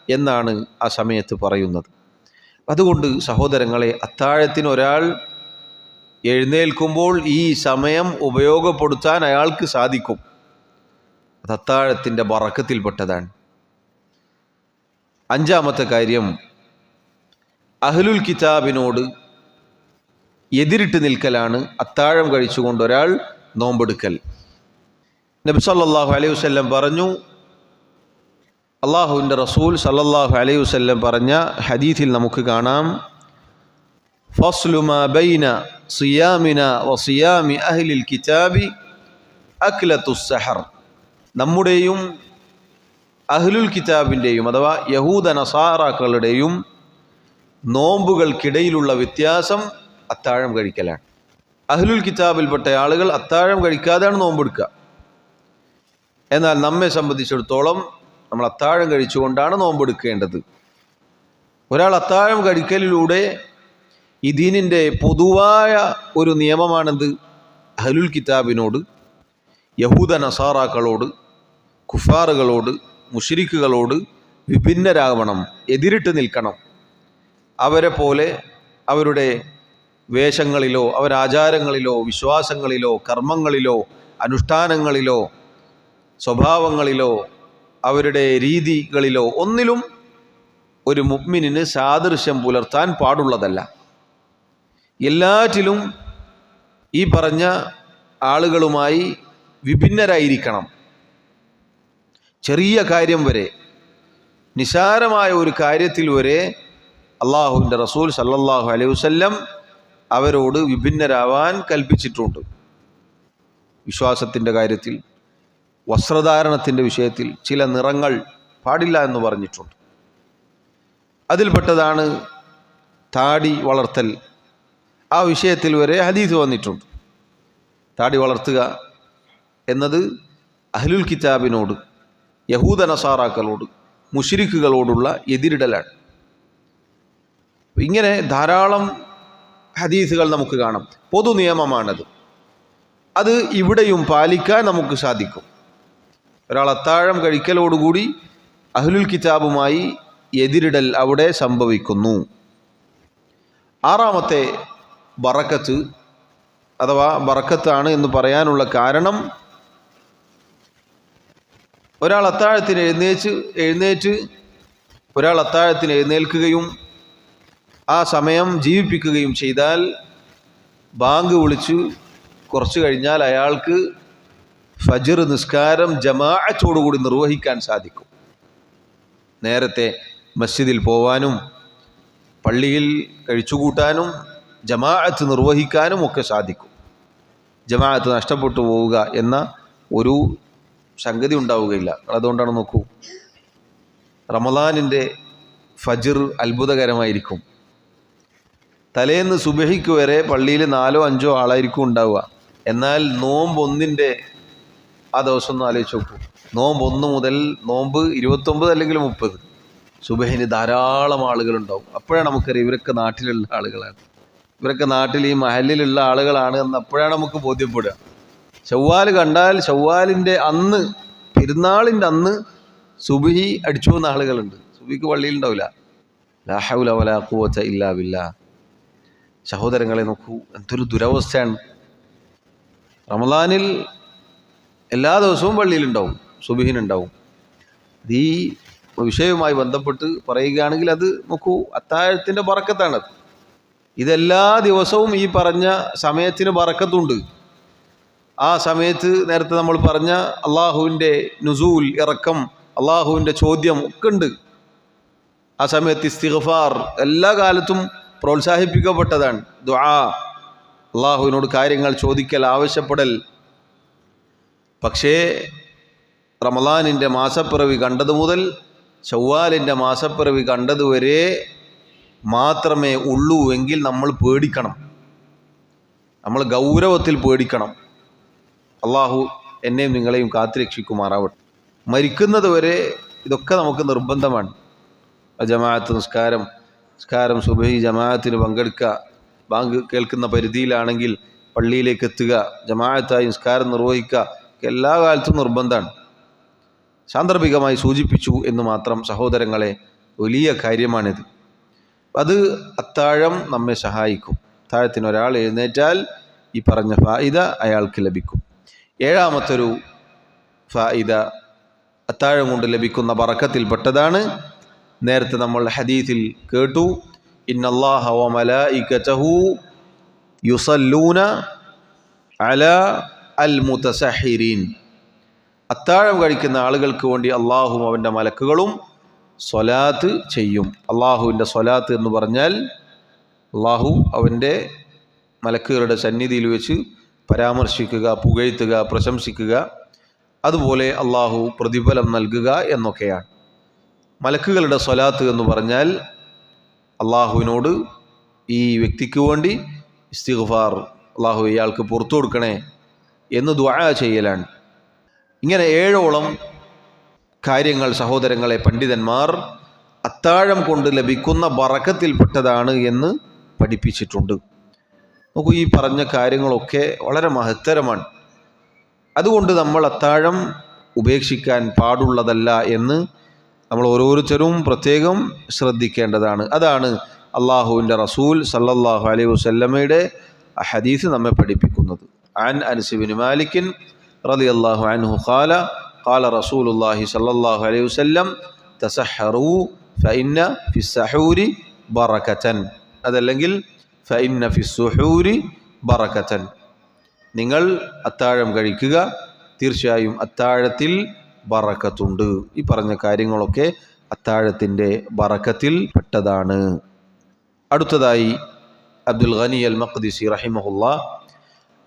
എന്നാണ് ആ സമയത്ത് പറയുന്നത്. അതുകൊണ്ട് സഹോദരങ്ങളെ, അത്താഴത്തിന് ഒരാൾ എഴുന്നേൽക്കുമ്പോൾ ഈ സമയം ഉപയോഗപ്പെടുത്താൻ അയാൾക്ക് സാധിക്കും. അത് അത്താഴത്തിൻ്റെ ബറക്കത്തിൽപ്പെട്ടതാണ്. 5-ാമത്തെ കാര്യം, അഹ്ലുൽ കിതാബിനോട് എതിരിട്ട് നിൽക്കലാണ് അത്താഴം കഴിച്ചുകൊണ്ട് ഒരാൾ നോമ്പെടുക്കൽ. നബി സല്ലല്ലാഹു അലൈഹി വസല്ലം പറഞ്ഞു, അള്ളാഹുവിൻ്റെ റസൂൽ സല്ലല്ലാഹു അലൈഹി വസല്ലം പറഞ്ഞ ഹദീസിൽ നമുക്ക് കാണാം, ഫസ്ലു മാ ബൈന സിയാമിന വസിയാമി അഹ്ലിൽ കിതാബി അക്ലത്തുസ് സഹർ, നമ്മുടെയും അഹ്ലുൽ കിതാബിൻ്റെയും അഥവാ യഹൂദ നസാറാക്കളുടെയും നോമ്പുകൾക്കിടയിലുള്ള വ്യത്യാസം അത്താഴം കഴിക്കലാണ്. അഹ്ലുൽ കിതാബിൽപ്പെട്ട ആളുകൾ അത്താഴം കഴിക്കാതെയാണ് നോമ്പെടുക്കുക. എന്നാൽ നമ്മെ സംബന്ധിച്ചിടത്തോളം നമ്മൾ അത്താഴം കഴിച്ചുകൊണ്ടാണ് നോമ്പെടുക്കേണ്ടത്. ഒരാൾ അത്താഴം കഴിക്കലിലൂടെ ഈ ദീനിൻ്റെ പൊതുവായ ഒരു നിയമമാണെന്ത്? അഹ്ലുൽ കിതാബിനോട്, യഹൂദ നസാറാക്കളോട്, കുഫാറുകളോട്, മുശ്രിക്കുകളോട് വിഭിന്നരാകണം, എതിരിട്ട് നിൽക്കണം. അവരെ പോലെ അവരുടെ വേഷങ്ങളിലോ അവരാചാരങ്ങളിലോ വിശ്വാസങ്ങളിലോ കർമ്മങ്ങളിലോ അനുഷ്ഠാനങ്ങളിലോ സ്വഭാവങ്ങളിലോ അവരുടെ രീതികളിലോ ഒന്നിലും ഒരു മുഅ്മിനിന് സാദൃശ്യം പുലർത്താൻ പാടുള്ളതല്ല. എല്ലാറ്റിലും ഈ പറഞ്ഞ ആളുകളുമായി വിഭിന്നരായിരിക്കണം. ചെറിയ കാര്യം വരെ, നിസാരമായ ഒരു കാര്യത്തിൽ വരെ അള്ളാഹുവിൻ്റെ റസൂൽ സല്ലല്ലാഹു അലൈഹി വസല്ലം അവരോട് വിഭിന്നരാവാൻ കൽപ്പിച്ചിട്ടുണ്ട്. വിശ്വാസത്തിൻ്റെ കാര്യത്തിൽ, വസ്ത്രധാരണത്തിൻ്റെ വിഷയത്തിൽ ചില നിറങ്ങൾ പാടില്ല എന്ന് പറഞ്ഞിട്ടുണ്ട്. അതിൽപ്പെട്ടതാണ് താടി വളർത്തൽ. ആ വിഷയത്തിൽ വരെ ഹദീസ് വന്നിട്ടുണ്ട്. താടി വളർത്തുക എന്നത് അഹ്ലുൽ കിതാബിനോട്, യഹൂദ നസാറാക്കളോട്, മുശ്രിക്കുകളോടുള്ള എതിരിടലാണ്. ഇങ്ങനെ ധാരാളം ഹദീസുകൾ നമുക്ക് കാണാം. പൊതു നിയമമാണത്. അത് ഇവിടെയും പാലിക്കാൻ നമുക്ക് സാധിക്കും. ഒരാൾ അത്താഴം കഴിക്കലോടുകൂടി അഹ്ലുൽ കിതാബുമായി എതിരിടൽ അവിടെ സംഭവിക്കുന്നു. 6-ാമത്തെ ബറക്കത്ത് അഥവാ ബറക്കത്താണ് എന്ന് പറയാനുള്ള കാരണം, ഒരാൾ അത്താഴത്തിന് എഴുന്നേൽക്കുകയും ആ സമയം ജീവിപ്പിക്കുകയും ചെയ്താൽ ബാങ്ക് വിളിച്ച് കുറച്ച് കഴിഞ്ഞാൽ അയാൾക്ക് ഫജ്ർ നിസ്കാരം ജമാഅത്തോടുകൂടി നിർവഹിക്കാൻ സാധിക്കും. നേരത്തെ മസ്ജിദിൽ പോവാനും പള്ളിയിൽ കഴിച്ചുകൂട്ടാനും ജമാഅത്ത് നിർവഹിക്കാനും ഒക്കെ സാധിക്കും. ജമാഅത്ത് നഷ്ടപ്പെട്ടു പോവുക എന്ന ഒരു സംഗതി ഉണ്ടാവുകയില്ല. അതുകൊണ്ടാണ് നോക്കൂ, റമദാനിൻ്റെ ഫജ്ർ അത്ഭുതകരമായിരിക്കും. തലേന്ന് സുബഹിക്ക് വരെ പള്ളിയിൽ 4-5 ആളായിരിക്കും ഉണ്ടാവുക. എന്നാൽ നോമ്പ് ഒന്നിൻ്റെ ആ ദിവസം ഒന്ന് ആലോചിച്ച് നോക്കൂ. നോമ്പ് 1 മുതൽ നോമ്പ് 29 അല്ലെങ്കിൽ 30 സുബഹിന് ധാരാളം ആളുകളുണ്ടാവും. അപ്പോഴാണ് നമുക്കറിയാം ഇവരൊക്കെ നാട്ടിലുള്ള ആളുകളാണ്, ഇവരൊക്കെ നാട്ടിൽ ഈ മഹലിലുള്ള ആളുകളാണ് എന്ന് അപ്പോഴാണ് നമുക്ക് ബോധ്യപ്പെടുക. ശവ്വാൽ കണ്ടാൽ ശവ്വാലിൻ്റെ അന്ന്, പെരുന്നാളിൻ്റെ അന്ന് സുബഹി അടിച്ചു പോകുന്ന ആളുകളുണ്ട്. സുബഹിക്ക് പള്ളിയിലുണ്ടാവില്ല. ലാ ഹൗല വലാ ഖുവത ഇല്ലാ ബില്ലാഹ്. സഹോദരങ്ങളെ നോക്കൂ, എന്തൊരു ദുരവസ്ഥയാണ്. റമദാനിൽ എല്ലാ ദിവസവും പള്ളിയിലുണ്ടാവും, സുബഹിനുണ്ടാവും. ഈ വിഷയവുമായി ബന്ധപ്പെട്ട് പറയുകയാണെങ്കിൽ അത് നോക്കൂ, അത്താഴത്തിൻ്റെ ബറക്കത്താണത്. ഇതെല്ലാ ദിവസവും ഈ പറഞ്ഞ സമയത്തിന് ബറക്കത്തുണ്ട്. ആ സമയത്ത് നേരത്തെ നമ്മൾ പറഞ്ഞ അള്ളാഹുവിൻ്റെ നുസൂൽ, ഇറക്കം, അള്ളാഹുവിൻ്റെ ചോദ്യം ഒക്കെ ഉണ്ട്. ആ സമയത്ത് ഇസ്തിഗ്ഫാർ എല്ലാ കാലത്തും പ്രോത്സാഹിപ്പിക്കപ്പെട്ടതാണ്. ദുആ, അള്ളാഹുവിനോട് കാര്യങ്ങൾ ചോദിക്കൽ, ആവശ്യപ്പെടൽ. പക്ഷേ റമളാനിൻ്റെ മാസപ്പിറവി കണ്ടതു മുതൽ ശവ്വാലിൻ്റെ മാസപ്പിറവി കണ്ടതുവരെ മാത്രമേ ഉള്ളൂ എങ്കിൽ നമ്മൾ പേടിക്കണം, നമ്മൾ ഗൗരവത്തിൽ പേടിക്കണം. അള്ളാഹു എന്നെയും നിങ്ങളെയും കാത്തുരക്ഷിക്കുമാറാവട്ടെ. മരിക്കുന്നത് വരെ ഇതൊക്കെ നമുക്ക് നിർബന്ധമാണ്. ജമാഅത്ത് നിസ്കാരം സുബഹി ജമാഅത്തിന് പങ്കെടുക്കുക, ബാങ്ക് കേൾക്കുന്ന പരിധിയിലാണെങ്കിൽ പള്ളിയിലേക്ക് എത്തുക, ജമാഅത്തായി നിസ്കാരം നിർവഹിക്കുക, എല്ലാ കാലത്തും നിർബന്ധമാണ്. സാന്ദർഭികമായി സൂചിപ്പിച്ചു എന്ന് മാത്രം സഹോദരങ്ങളെ, വലിയ കാര്യമാണിത്. അത് അത്താഴം നമ്മെ സഹായിക്കും. അത്താഴത്തിന് ഒരാൾ എഴുന്നേറ്റാൽ ഈ പറഞ്ഞ ഫായിദ അയാൾക്ക് ലഭിക്കും. 7ാമത്തൊരു ഫായിദ അത്താഴം കൊണ്ട് ലഭിക്കുന്ന ബറക്കത്തിൽപ്പെട്ടതാണ്. നേരത്തെ നമ്മൾ ഹദീസിൽ കേട്ടു, ഇന്നല്ലാഹ വ മലായികതഹു യുസല്ലൂന അലാ അൽ മുതസഹിരീൻ. അത്താഴം കഴിക്കുന്ന ആളുകൾക്ക് വേണ്ടി അള്ളാഹുവും അവൻ്റെ മലക്കുകളും സ്വലാത്ത് ചെയ്യും. അള്ളാഹുവിൻ്റെ സ്വലാത്ത് എന്ന് പറഞ്ഞാൽ അള്ളാഹു അവൻ്റെ മലക്കുകളുടെ സന്നിധിയിൽ വെച്ച് പരാമർശിക്കുക, പുകഴ്ത്തുക, പ്രശംസിക്കുക, അതുപോലെ അള്ളാഹു പ്രതിഫലം നൽകുക എന്നൊക്കെയാണ്. മലക്കുകളുടെ സ്വലാത്ത് എന്ന് പറഞ്ഞാൽ അള്ളാഹുവിനോട് ഈ വ്യക്തിക്ക് വേണ്ടി ഇസ്തിഗ്ഫാർ, അള്ളാഹു ഇയാൾക്ക് പുറത്തു കൊടുക്കണേ എന്ന് ദുആ ചെയ്യലാണ്. ഇങ്ങനെ 7ഓളം കാര്യങ്ങൾ സഹോദരങ്ങളെ പണ്ഡിതന്മാർ അത്താഴം കൊണ്ട് ലഭിക്കുന്ന ബറക്കത്തിൽപ്പെട്ടതാണ് എന്ന് പഠിപ്പിച്ചിട്ടുണ്ട്. നോക്കൂ, ഈ പറഞ്ഞ കാര്യങ്ങളൊക്കെ വളരെ മഹത്തരമാണ്. അതുകൊണ്ട് നമ്മൾ അത്താഴം ഉപേക്ഷിക്കാൻ പാടുള്ളതല്ല എന്ന് നമ്മൾ ഓരോരുത്തരും പ്രത്യേകം ശ്രദ്ധിക്കേണ്ടതാണ്. അതാണ് അള്ളാഹുവിൻ്റെ റസൂൽ സല്ലല്ലാഹു അലൈഹി വസല്ലമയുടെ ഹദീസ് നമ്മെ പഠിപ്പിക്കുന്നത്. അൻ അനസ് ബിൻ മാലിക് റളിയല്ലാഹു അൻഹു ഖാല ഖാല റസൂലുള്ളാഹി സല്ലല്ലാഹു അലൈഹി വസല്ലം തസഹറു ഫഇന്ന ഫിസ്സഹൂരി ബറകതൻ, അതല്ലെങ്കിൽ ഫഇന്ന ഫിസ്സുഹൂരി ബറകതൻ. നിങ്ങൾ അത്താഴം കഴിക്കുക, തീർച്ചയായും അത്താഴത്തിൽ ബറക്കത്തുണ്ട്. ഈ പറഞ്ഞ കാര്യങ്ങളൊക്കെ അത്താഴത്തിൻ്റെ ബറക്കത്തിൽ പെട്ടതാണ്. അടുത്തതായി അബ്ദുൽ ഗനി അൽ മഖ്ദിസി റഹിമഹുല്ലാഹ്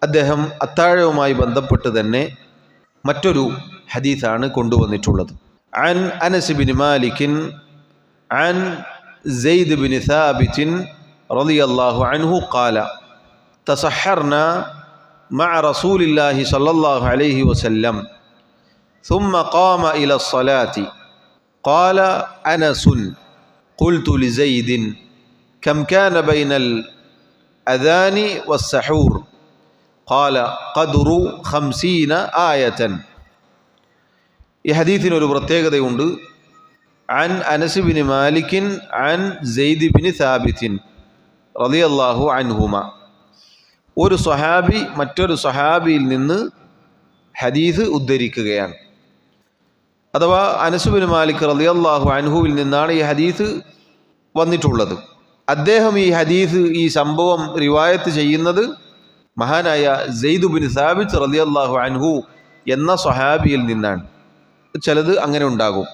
അദ്ദേഹം അത്താഴവുമായി ബന്ധപ്പെട്ട് തന്നെ മറ്റൊരു ഹദീസാണ് കൊണ്ടുവന്നിട്ടുള്ളത്. അൻ അനസ് ബിൻ മാലിക് അൻ സെയ്ദ് ബിൻ സാബിത് റളിയല്ലാഹു അൻഹു ഖാല തസഹർനാ മഅ റസൂലില്ലാഹി സ്വല്ലല്ലാഹു അലൈഹി വസല്ലം ثم قام إلى الصلاة قال أنس قلت لزيد كم كان بين الأذان والسحور قال قدر 50 آية. ഈ ഹദീസിന് ഒരു പ്രത്യേകതയുണ്ട്. അൻ അനസ് ബിൻ മാലിക് അൻ സെയ്ദ് ബിൻ സാബിത് റളിയല്ലാഹു അൻഹുമ, ഒരു സ്വഹാബി മറ്റൊരു സ്വഹാബിയിൽ നിന്ന് ഹദീസ് ഉദ്ധരിക്കുകയാണ്. അഥവാ അനസ് ബിൻ മാലിക് റളിയല്ലാഹു അൻഹുവിൽ നിന്നാണ് ഈ ഹദീസ് വന്നിട്ടുള്ളത്. അദ്ദേഹം ഈ ഹദീസ്, ഈ സംഭവം റിവായത്ത് ചെയ്യുന്നത് മഹാനായ സെയ്ദ് ബിൻ സാബിത് റളിയല്ലാഹു അൻഹു എന്ന സ്വഹാബിയിൽ നിന്നാണ്. ചിലത് അങ്ങനെ ഉണ്ടാകും.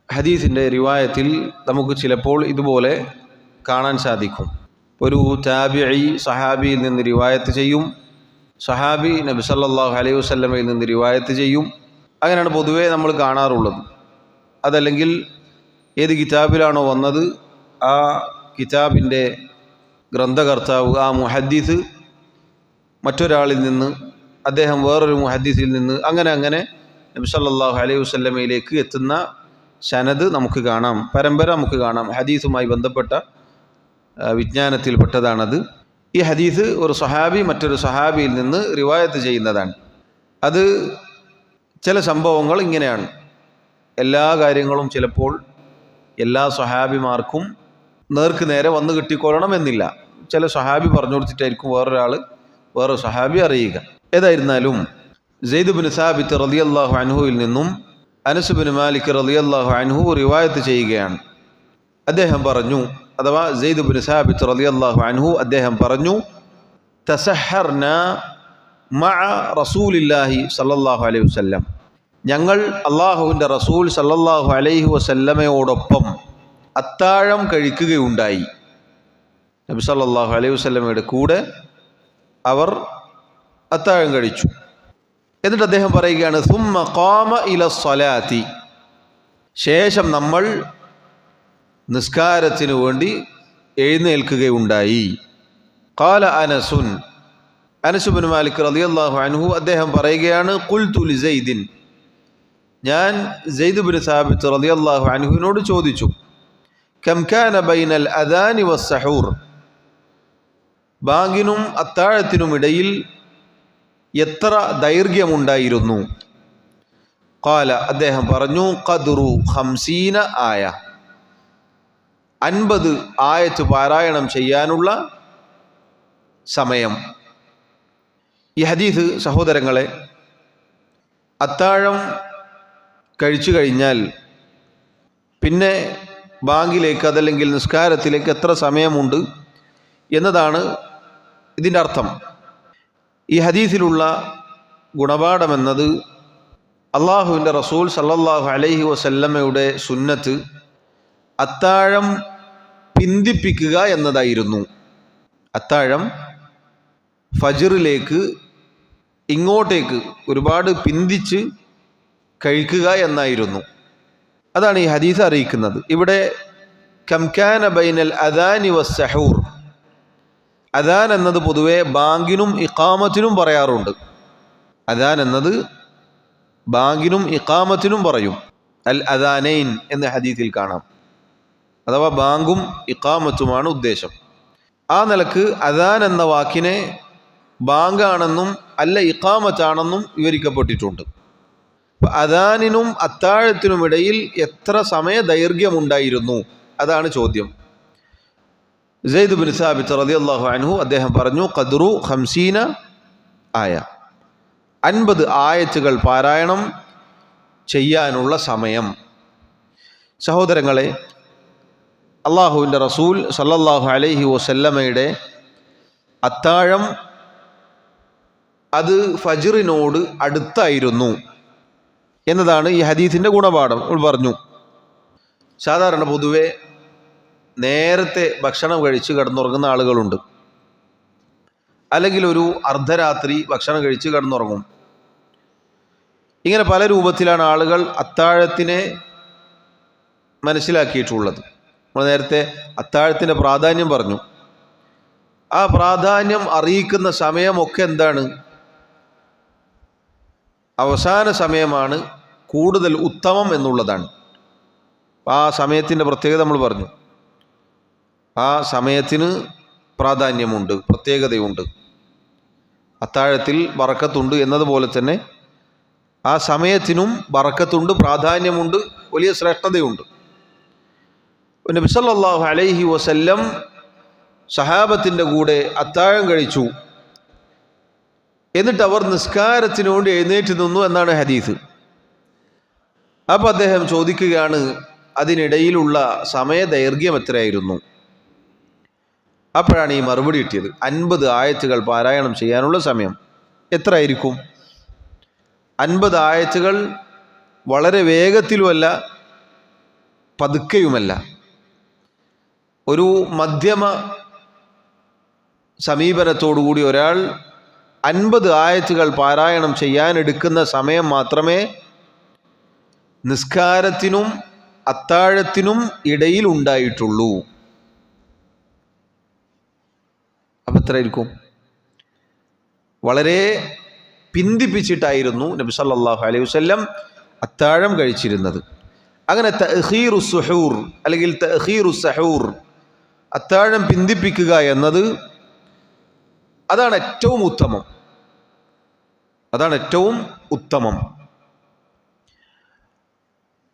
ഹദീസിൻ്റെ റിവായത്തിൽ നമുക്ക് ചിലപ്പോൾ ഇതുപോലെ കാണാൻ സാധിക്കും. ഒരു താബിഈ സഹാബിയിൽ നിന്ന് റിവായത്ത് ചെയ്യും, സഹാബി നബി സല്ലല്ലാഹു അലൈഹി വസല്ലമയിൽ നിന്ന് റിവായത്ത് ചെയ്യും. അങ്ങനെയാണ് പൊതുവേ നമ്മൾ കാണാറുള്ളത്. അതല്ലെങ്കിൽ ഏത് കിതാബിലാണോ വന്നത് ആ കിതാബിൻ്റെ ഗ്രന്ഥകർത്താവ്, ആ മുഹദ്ദിസ് മറ്റൊരാളിൽ നിന്ന് അദ്ദേഹം വേറൊരു മുഹദ്ദിസിൽ നിന്ന് അങ്ങനെ അങ്ങനെ നബി സല്ലല്ലാഹു അലൈഹി വസല്ലമയിലേക്ക് എത്തുന്ന സനദ് നമുക്ക് കാണാം, പരമ്പര നമുക്ക് കാണാം. ഹദീസുമായി ബന്ധപ്പെട്ട വിജ്ഞാനത്തിൽപ്പെട്ടതാണത്. ഈ ഹദീസ് ഒരു സഹാബി മറ്റൊരു സഹാബിയിൽ നിന്ന് റിവായത്ത് ചെയ്യുന്നതാണ്. അത് ചില സംഭവങ്ങൾ ഇങ്ങനെയാണ്. എല്ലാ കാര്യങ്ങളും ചിലപ്പോൾ എല്ലാ സഹാബിമാർക്കും നേർക്ക് നേരെ വന്ന് കിട്ടിക്കൊള്ളണമെന്നില്ല. ചില സഹാബി പറഞ്ഞു കൊടുത്തിട്ടായിരിക്കും വേറെ സഹാബി അറിയുക. ഏതായിരുന്നാലും സെയ്ദ് ബിൻ സാബിത്ത് റളിയല്ലാഹു അൻഹുവിൽ നിന്നും അനസ് ബിൻ മാലിക് റളിയല്ലാഹു അൻഹു റിവായത്ത് ചെയ്യുകയാണ്. അദ്ദേഹം പറഞ്ഞു, അഥവാ സെയ്ദ് ബിൻ സാബിത്ത് റളിയല്ലാഹു അൻഹു അദ്ദേഹം പറഞ്ഞു, തസഹർനാ മഅ റസൂലില്ലാഹി സല്ലല്ലാഹു അലൈഹി വസല്ലം, ഞങ്ങൾ അള്ളാഹുവിൻ്റെ റസൂൽ സല്ലല്ലാഹു അലൈഹി വസല്ലമയോടൊപ്പം അത്താഴം കഴിക്കുകയുണ്ടായി. നബി സല്ലല്ലാഹു അലൈഹി വസല്ലമയുടെ കൂടെ അവർ അത്താഴം കഴിച്ചു. എന്നിട്ട് അദ്ദേഹം പറയുകയാണ്, സുമ്മ ഖാമ ഇല സ്വലാത്തി, ശേഷം നമ്മൾ നിസ്കാരത്തിനു വേണ്ടി എഴുന്നേൽക്കുകയുണ്ടായി. ഖാല അനസുൻ, അനസ് ബിൻ മാലിക് റളിയല്ലാഹു അൻഹു അദ്ദേഹം പറയുകയാണ്, ഖുൽതു ലി സെയ്ദിൻ, ഞാൻ സെയ്ദ് ബിൻ സാബിത്ത് റളിയല്ലാഹു അൻഹുവിനോട് ചോദിച്ചു, കം കാന ബൈനൽ അദാനി വസ്സഹൂർ, ബാങ്കിനും അത്താഴത്തിനുമിടയിൽ എത്ര ദൈർഘ്യമുണ്ടായിരുന്നു? ഖാല, അദ്ദേഹം പറഞ്ഞു, ഖദ്റു 50 ആയ, 50 ആയത്ത് പാരായണം ചെയ്യാനുള്ള സമയം. ഈ ഹദീസ് സഹോദരങ്ങളെ, അത്താഴം കഴിച്ചു കഴിഞ്ഞാൽ പിന്നെ ബാങ്കിലേക്ക് അതല്ലെങ്കിൽ നിസ്കാരത്തിലേക്ക് എത്ര സമയമുണ്ട് എന്നതാണ് ഇതിൻ്റെ അർത്ഥം. ഈ ഹദീസിലുള്ള ഗുണപാഠമെന്നത് അള്ളാഹുവിൻ്റെ റസൂൽ സല്ലല്ലാഹു അലൈഹി വസല്ലമയുടെ സുന്നത്ത് അത്താഴം പിന്തിപ്പിക്കുക എന്നതായിരുന്നു. അത്താഴം ഫജ്റിലേക്ക് ഇങ്ങോട്ടേക്ക് ഒരുപാട് പിന്തിച്ച് കഴിക്കുക എന്നായിരുന്നു. അതാണ് ഈ ഹദീസ് അറിയിക്കുന്നത്. ഇവിടെ കംകാന ബൈനൽ അദാനി വസ്സഹൂർ, അദാൻ എന്നത് പൊതുവെ ബാങ്കിനും ഇഖാമത്തിനും പറയാറുണ്ട്. അദാൻ എന്നത് ബാങ്കിനും ഇഖാമത്തിനും പറയും. അൽ അദാനൈൻ എന്ന ഹദീസിൽ കാണാം. അഥവാ ബാങ്കും ഇഖാമത്തുമാണ് ഉദ്ദേശം. ആ നിലക്ക് അദാൻ എന്ന വാക്കിനെ ബാങ്കാണെന്നും അല്ല ഇഖാമത്താണെന്നും വിവരിക്കപ്പെട്ടിട്ടുണ്ട്. അദാനിനും അത്താഴത്തിനുമിടയിൽ എത്ര സമയ ദൈർഘ്യമുണ്ടായിരുന്നു, അതാണ് ചോദ്യം. സെയ്ദ് ബിൻ സാബിത്ത് റളിയല്ലാഹു അൻഹു അദ്ദേഹം പറഞ്ഞു, ഖദ്റു 50 ആയ, 50 ആയത്തുകൾ പാരായണം ചെയ്യാനുള്ള സമയം. സഹോദരങ്ങളെ, അള്ളാഹുവിൻ്റെ റസൂൽ സല്ലല്ലാഹു അലൈഹി വസല്ലമയുടെ അത്താഴം അത് ഫജ്റിനോട് അടുത്തായിരുന്നു എന്നതാണ് ഈ ഹദീസിൻ്റെ ഗുണപാഠം. പറഞ്ഞു, സാധാരണ പൊതുവെ നേരത്തെ ഭക്ഷണം കഴിച്ച് കിടന്നുറങ്ങുന്ന ആളുകളുണ്ട്, അല്ലെങ്കിൽ ഒരു അർദ്ധരാത്രി ഭക്ഷണം കഴിച്ച് കിടന്നുറങ്ങും. ഇങ്ങനെ പല രൂപത്തിലാണ് ആളുകൾ അത്താഴത്തിനെ മനസ്സിലാക്കിയിട്ടുള്ളത്. നമ്മൾ നേരത്തെ അത്താഴത്തിൻ്റെ പ്രാധാന്യം പറഞ്ഞു. ആ പ്രാധാന്യം അറിയിക്കുന്ന സമയമൊക്കെ എന്താണ്? അവസാന സമയമാണ് കൂടുതൽ ഉത്തമം എന്നുള്ളതാണ്. ആ സമയത്തിൻ്റെ പ്രത്യേകത നമ്മൾ പറഞ്ഞു. ആ സമയത്തിന് പ്രാധാന്യമുണ്ട്, പ്രത്യേകതയുണ്ട്. അത്താഴത്തിൽ ബറക്കത്തുണ്ട് എന്നതുപോലെ തന്നെ ആ സമയത്തിനും ബറക്കത്തുണ്ട്, പ്രാധാന്യമുണ്ട്, വലിയ ശ്രേഷ്ഠതയുണ്ട്. നബി സല്ലല്ലാഹു അലൈഹി വസല്ലം സഹാബത്തിൻ്റെ കൂടെ അത്താഴം കഴിച്ചു. എന്നിട്ട് അവർ നിസ്കാരത്തിനു വേണ്ടി എഴുന്നേറ്റ് നിന്നു എന്നാണ് ഹദീസ്. അപ്പോൾ അദ്ദേഹം ചോദിക്കുകയാണ്, അതിനിടയിലുള്ള സമയദൈർഘ്യം എത്രയായിരുന്നു? അപ്പോഴാണ് ഈ മറുപടി കിട്ടിയത്. 50 ആയത്തുകൾ പാരായണം ചെയ്യാനുള്ള സമയം എത്രയായിരിക്കും? 50 ആയത്തുകൾ വളരെ വേഗത്തിലുമല്ല, പതുക്കെയുമല്ല, ഒരു മധ്യമ സമീപനത്തോടുകൂടി ഒരാൾ 50 ആയത്തുകൾ പാരായണം ചെയ്യാനെടുക്കുന്ന സമയം മാത്രമേ നിസ്കാരത്തിനും അത്താഴത്തിനും ഇടയിൽ ഉണ്ടായിട്ടുള്ളൂ. അപ്പം എത്രയായിരിക്കും? വളരെ പിന്തിപ്പിച്ചിട്ടായിരുന്നു നബി സല്ലല്ലാഹു അലൈഹി വസല്ലം അത്താഴം കഴിച്ചിരുന്നത്. അങ്ങനെ തഅഖീറു സുഹൂർ അല്ലെങ്കിൽ തഅഖീറു സഹൂർ, അത്താഴം പിന്തിപ്പിക്കുക എന്നത് അതാണ് ഏറ്റവും ഉത്തമം. അതാണ് ഏറ്റവും ഉത്തമം.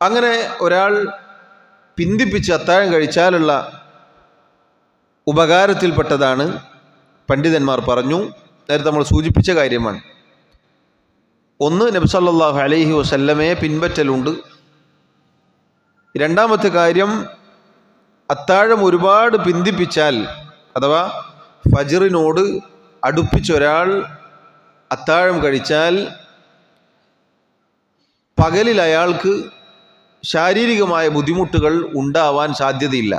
അങ്ങനെ ഒരാൾ പിന്തിപ്പിച്ച് അത്താഴം കഴിച്ചാലുള്ള ഉപകാരത്തിൽപ്പെട്ടതാണ് പണ്ഡിതന്മാർ പറഞ്ഞു. നേരത്തെ നമ്മൾ സൂചിപ്പിച്ച കാര്യമാണ്. ഒന്ന്, നബി സല്ലല്ലാഹു അലൈഹി വസല്ലമയെ പിൻപറ്റലുണ്ട്. രണ്ടാമത്തെ കാര്യം, അത്താഴം ഒരുപാട് പിന്തിപ്പിച്ചാൽ അഥവാ ഫജ്റിനോട് അടുപ്പിച്ചൊരാൾ അത്താഴം കഴിച്ചാൽ പകലിൽ അയാൾക്ക് ശാരീരികമായ ബുദ്ധിമുട്ടുകൾ ഉണ്ടാവാൻ സാധ്യതയില്ല.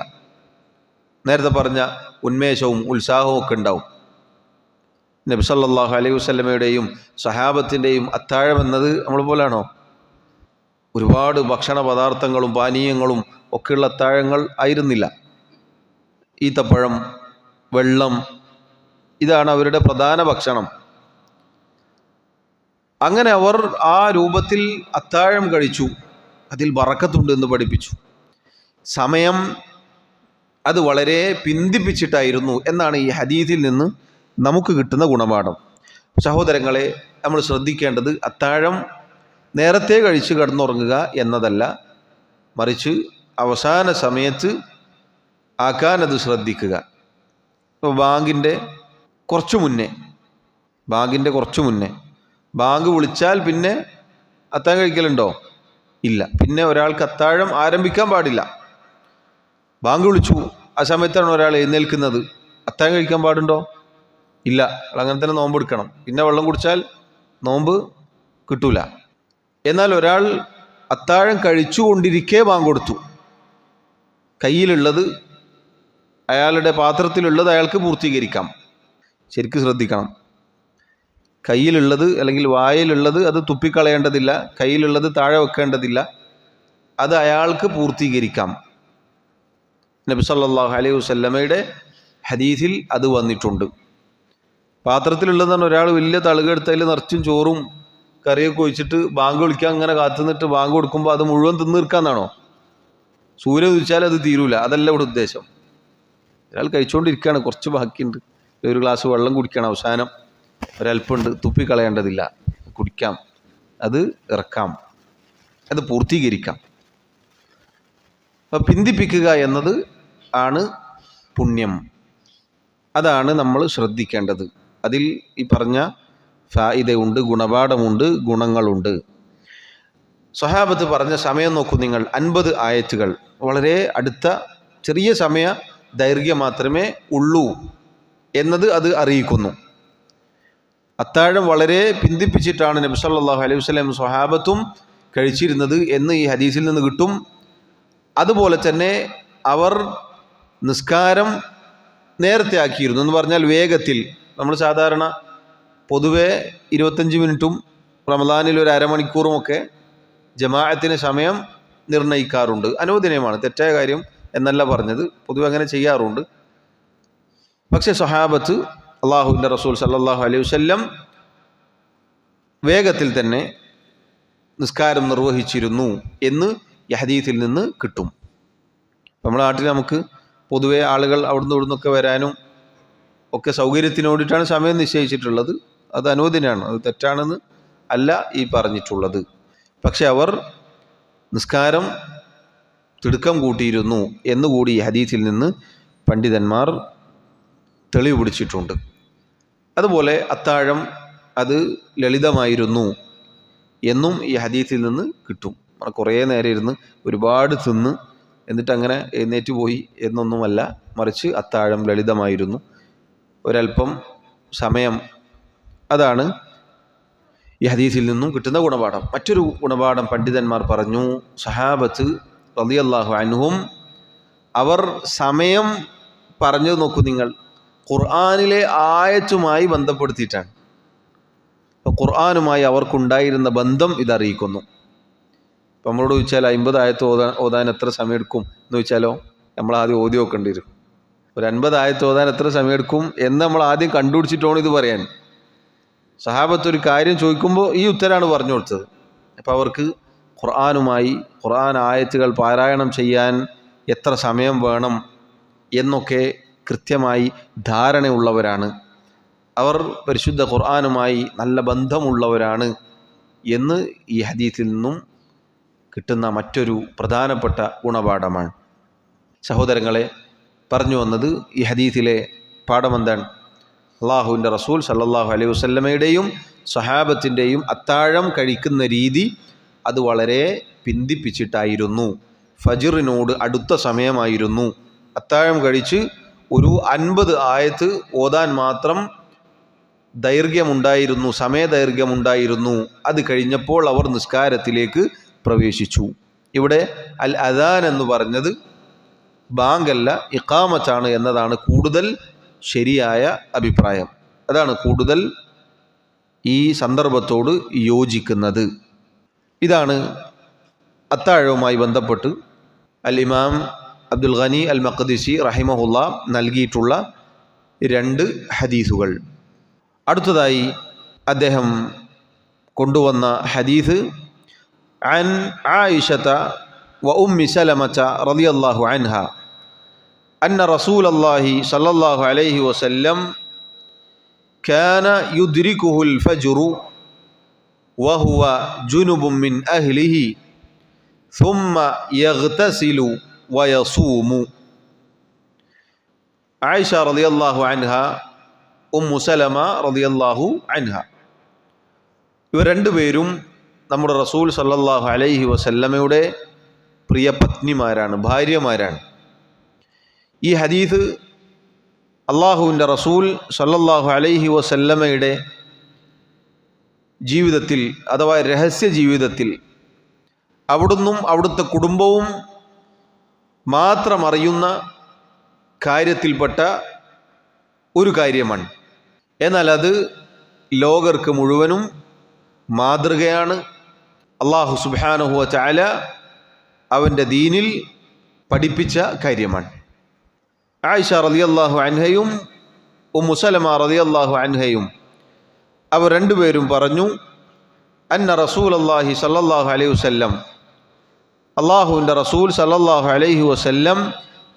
നേരത്തെ പറഞ്ഞ ഉന്മേഷവും ഉത്സാഹവും ഒക്കെ ഉണ്ടാവും. നബി സല്ലല്ലാഹു അലൈഹി വസല്ലമയുടെയും സഹാബത്തിൻ്റെയും അത്താഴം എന്നത് നമ്മൾ പോലാണോ? ഒരുപാട് ഭക്ഷണ പദാർത്ഥങ്ങളും പാനീയങ്ങളും ഒക്കെയുള്ള അത്താഴങ്ങൾ ആയിരുന്നില്ല. ഈത്തപ്പഴം, വെള്ളം, ഇതാണ് അവരുടെ പ്രധാന ഭക്ഷണം. അങ്ങനെ അവർ ആ രൂപത്തിൽ അത്താഴം കഴിച്ചു. അതിൽ ബറക്കത്തുണ്ട് എന്ന് പഠിപ്പിച്ചു. സമയം അത് വളരെ പിന്തിപ്പിച്ചിട്ടായിരുന്നു എന്നാണ് ഈ ഹദീസിൽ നിന്ന് നമുക്ക് കിട്ടുന്ന ഗുണപാഠം. സഹോദരങ്ങളെ, നമ്മൾ ശ്രദ്ധിക്കേണ്ടത് അത്താഴം നേരത്തെ കഴിച്ച് കിടന്നുറങ്ങുക എന്നതല്ല, മറിച്ച് അവസാന സമയത്ത് ആക്കാനത് ശ്രദ്ധിക്കുക. ഇപ്പോൾ ബാങ്കിൻ്റെ കുറച്ചു മുന്നേ ബാങ്ക് വിളിച്ചാൽ പിന്നെ അത്താഴം കഴിക്കലുണ്ടോ? ഇല്ല. പിന്നെ ഒരാൾക്ക് അത്താഴം ആരംഭിക്കാൻ പാടില്ല. ബാങ്ക് വിളിച്ചു, ആ സമയത്താണ് ഒരാൾ എഴുന്നേൽക്കുന്നത്, അത്താഴം കഴിക്കാൻ പാടുണ്ടോ? ഇല്ല. അങ്ങനെ തന്നെ നോമ്പ് എടുക്കണം. പിന്നെ വെള്ളം കുടിച്ചാൽ നോമ്പ് കിട്ടൂല. എന്നാൽ ഒരാൾ അത്താഴം കഴിച്ചുകൊണ്ടിരിക്കെ ബാങ്ക് കൊടുത്തു, കയ്യിലുള്ളത്, അയാളുടെ പാത്രത്തിലുള്ളത് അയാൾക്ക് പൂർത്തീകരിക്കാം. ശരിക്കും ശ്രദ്ധിക്കണം. കയ്യിലുള്ളത് അല്ലെങ്കിൽ വായിലുള്ളത് അത് തുപ്പിക്കളയേണ്ടതില്ല, കയ്യിലുള്ളത് താഴെ വെക്കേണ്ടതില്ല, അത് അയാൾക്ക് പൂർത്തീകരിക്കാം. നബി സല്ലല്ലാഹു അലൈഹി വസല്ലമയുടെ ഹദീസിൽ അത് വന്നിട്ടുണ്ട്. പാത്രത്തിലുള്ളതാണ് ഒരാൾ വലിയ തളുകെടുത്തതിൽ നിറച്ചും ചോറും കറിയൊക്കെ ഒഴിച്ചിട്ട് ബാങ്ക് വിളിക്കാൻ അങ്ങനെ കാത്തുനിന്നിട്ട് ബാങ്ക് കൊടുക്കുമ്പോൾ അത് മുഴുവൻ തിന്നീർക്കാന്നാണോ? സൂര്യൻ ഉദിച്ചാൽ അത് തീരൂല. അതല്ല ഇവിടെ ഉദ്ദേശം. ഒരാൾ കഴിച്ചുകൊണ്ടിരിക്കുകയാണ്, കുറച്ച് ബാക്കിയുണ്ട്, ഒരു ഗ്ലാസ് വെള്ളം കുടിക്കണം, അവസാനം ഒരൽപ്പുണ്ട്, തുപ്പിക്കളയേണ്ടതില്ല, കുടിക്കാം, അത് ഇറക്കാം, അത് പൂർത്തീകരിക്കാം. അപ്പം പിന്തിപ്പിക്കുക എന്നത് ആണ് പുണ്യം. അതാണ് നമ്മൾ ശ്രദ്ധിക്കേണ്ടത്. അതിൽ ഈ പറഞ്ഞ ഫായിദയുണ്ട്, ഗുണപാഠമുണ്ട്, ഗുണങ്ങളുണ്ട്. സ്വഹാബത്ത് പറഞ്ഞ സമയം നോക്കൂ നിങ്ങൾ, 50 ആയത്തുകൾ, വളരെ അടുത്ത ചെറിയ സമയ ദൈർഘ്യം മാത്രമേ ഉള്ളൂ എന്നത് അത് അറിയിക്കുന്നു. അത്താഴം വളരെ പിന്തിപ്പിച്ചിട്ടാണ് നബി സല്ലല്ലാഹു അലൈഹി വസല്ലം സ്വഹാബത്തും കഴിച്ചിരുന്നത് എന്ന് ഈ ഹദീസിൽ നിന്ന് കിട്ടും. അതുപോലെ തന്നെ അവർ നിസ്കാരം നേരത്തെ ആക്കിയിരുന്നു എന്ന് പറഞ്ഞാൽ വേഗത്തിൽ. നമ്മൾ സാധാരണ പൊതുവെ 25 മിനിറ്റും റമദാനിൽ ഒരു അരമണിക്കൂറുമൊക്കെ ജമാഅത്തിന് സമയം നിർണ്ണയിക്കാറുണ്ട്. അനുവദനീയമാണ്, തെറ്റായ കാര്യം എന്നല്ല പറഞ്ഞത്, പൊതുവെ അങ്ങനെ ചെയ്യാറുണ്ട്. പക്ഷേ സ്വഹാബത്ത് അള്ളാഹുവിൻ്റെ റസൂൽ സല്ലല്ലാഹു അലൈഹി വസല്ലം വേഗത്തിൽ തന്നെ നിസ്കാരം നിർവഹിച്ചിരുന്നു എന്ന് ഈ ഹദീസിൽ നിന്ന് കിട്ടും. നമ്മുടെ നാട്ടിൽ നമുക്ക് പൊതുവെ ആളുകൾ അവിടുന്ന് ഇവിടുന്നൊക്കെ വരാനും ഒക്കെ സൗകര്യത്തിന് വേണ്ടിയിട്ടാണ് സമയം നിശ്ചയിച്ചിട്ടുള്ളത്. അത് അനുവദനീയമാണ്, അത് തെറ്റാണെന്ന് അല്ല ഈ പറഞ്ഞിട്ടുള്ളത്. പക്ഷെ അവർ നിസ്കാരം തിടുക്കം കൂട്ടിയിരുന്നു എന്നുകൂടി ഈ ഹദീസിൽ നിന്ന് പണ്ഡിതന്മാർ തെളിവ് പിടിച്ചിട്ടുണ്ട്. അതുപോലെ അത്താഴം അത് ലളിതമായിരുന്നു എന്നും ഈ ഹദീസിൽ നിന്ന് കിട്ടും. കുറേ നേരം ഇരുന്ന് ഒരുപാട് തിന്ന് എന്നിട്ട് അങ്ങനെ എഴുന്നേറ്റ് പോയി എന്നൊന്നുമല്ല, മറിച്ച് അത്താഴം ലളിതമായിരുന്നു, ഒരൽപ്പം സമയം. അതാണ് ഈ ഹദീസിൽ നിന്നും കിട്ടുന്ന ഗുണപാഠം. മറ്റൊരു ഗുണപാഠം പണ്ഡിതന്മാർ പറഞ്ഞു, സഹാബത്ത് റളിയല്ലാഹു അൻഹും അവർ സമയം പറഞ്ഞു നോക്കൂ നിങ്ങൾ, ഖുർആനിലെ ആയത്തുമായി ബന്ധപ്പെടുത്തിയിട്ടാണ്. അപ്പോൾ ഖുർആനുമായി അവർക്കുണ്ടായിരുന്ന ബന്ധം ഇതറിയിക്കുന്നു. ഇപ്പം നമ്മളോട് ചോദിച്ചാൽ 50 ആയത്ത് ഓതാൻ എത്ര സമയമെടുക്കും എന്ന് ചോദിച്ചാലോ, നമ്മൾ ആദ്യം ഓതി നോക്കേണ്ടി വരും. ഒരു 50 ആയത്ത് ഓതാൻ എത്ര സമയമെടുക്കും എന്ന് നമ്മൾ ആദ്യം കണ്ടുപിടിച്ചിട്ടാണ് ഇത് പറയാൻ. സഹാബത്ത് ഒരു കാര്യം ചോദിക്കുമ്പോൾ ഈ ഉത്തരമാണ് പറഞ്ഞു കൊടുത്തത്. അപ്പോൾ അവർക്ക് ഖുർആൻ ആയത്തുകൾ പാരായണം ചെയ്യാൻ എത്ര സമയം വേണം എന്നൊക്കെ കൃത്യമായി ധാരണയുള്ളവരാണ്. അവർ പരിശുദ്ധ ഖുർആനുമായി നല്ല ബന്ധമുള്ളവരാണ് എന്ന് ഈ ഹദീസിൽ നിന്നും കിട്ടുന്ന മറ്റൊരു പ്രധാനപ്പെട്ട ഗുണപാഠമാണ്. സഹോദരങ്ങളെ, പറഞ്ഞു വന്നത് ഈ ഹദീസിലെ പാഠമെന്താണ്? അള്ളാഹുവിൻ്റെ റസൂൽ സല്ലല്ലാഹു അലൈഹി വസല്ലമയുടെയും സ്വഹാബത്തിൻ്റെയും അത്താഴം കഴിക്കുന്ന രീതി അത് വളരെ പിന്തിപ്പിച്ചിട്ടായിരുന്നു. ഫജ്റിനോട് അടുത്ത സമയമായിരുന്നു. അത്താഴം കഴിച്ച് ഒരു 50 ആയത്ത് ഓതാൻ മാത്രം ദൈർഘ്യമുണ്ടായിരുന്നു, സമയദൈർഘ്യമുണ്ടായിരുന്നു. അത് കഴിഞ്ഞപ്പോൾ അവർ നിസ്കാരത്തിലേക്ക് പ്രവേശിച്ചു. ഇവിടെ അൽ അദാൻ എന്ന് പറഞ്ഞത് ബാങ്കല്ല, ഇഖാമത്താണ് എന്നതാണ് കൂടുതൽ ശരിയായ അഭിപ്രായം. അതാണ് കൂടുതൽ ഈ സന്ദർഭത്തോട് യോജിക്കുന്നത്. ഇതാണ് അത്താഴവുമായി ബന്ധപ്പെട്ട് അൽ ഇമാം അബ്ദുൽ ഗനി അൽ മഖ്ദിസി റഹിമഹുല്ല നൽകിയിട്ടുള്ള 2 ഹദീസുകൾ. അടുത്തതായി അദ്ദേഹം കൊണ്ടുവന്ന ഹദീസ് അൻ ആയിഷത വ ഉമ്മി സലമത റളിയല്ലാഹു അൻഹ അന്ന റസൂലല്ലാഹി സ്വല്ലല്ലാഹു അലൈഹി വസല്ലം കാന യുദ്രികുഹുൽ ഫജ്റു വഹുവ ജുനുബുൻ മിൻ അഹ്ലിഹി ثم يغتسل ويصوم. ആയിഷ റളിയല്ലാഹു അൻഹ, ഉമ്മു സലമ റളിയല്ലാഹു അൻഹ, ഇവർ രണ്ടുപേരും നമ്മുടെ റസൂൽ സല്ലല്ലാഹു അലൈഹി വസല്ലമയുടെ പ്രിയ പത്നിമാരാണ്, ഭാര്യമാരാണ്. ഈ ഹദീസ് അള്ളാഹുവിൻ്റെ റസൂൽ സല്ലല്ലാഹു അലൈഹി വസല്ലമയുടെ ജീവിതത്തിൽ അഥവാ രഹസ്യ ജീവിതത്തിൽ അവിടുന്നും അവിടുത്തെ കുടുംബവും മാത്രം അറിയുന്ന കാര്യത്തിൽപ്പെട്ട ഒരു കാര്യമാണ്. എന്നാൽ അത് ലോകർക്ക് മുഴുവനും മാതൃകയാണ്. അല്ലാഹു സുബ്ഹാനഹു വ തആല അവൻ്റെ ദീനിൽ പഠിപ്പിച്ച കാര്യമാണ്. ആയിഷ റളിയല്ലാഹു അൻഹയും ഉമ്മു സലമ റളിയല്ലാഹു അൻഹയും അവർ രണ്ടുപേരും പറഞ്ഞു, അന്ന റസൂലല്ലാഹി സല്ലല്ലാഹു അലൈഹി വസല്ലം, അള്ളാഹുവിൻ്റെ റസൂൽ സല്ലല്ലാഹു അലൈഹി വസല്ലം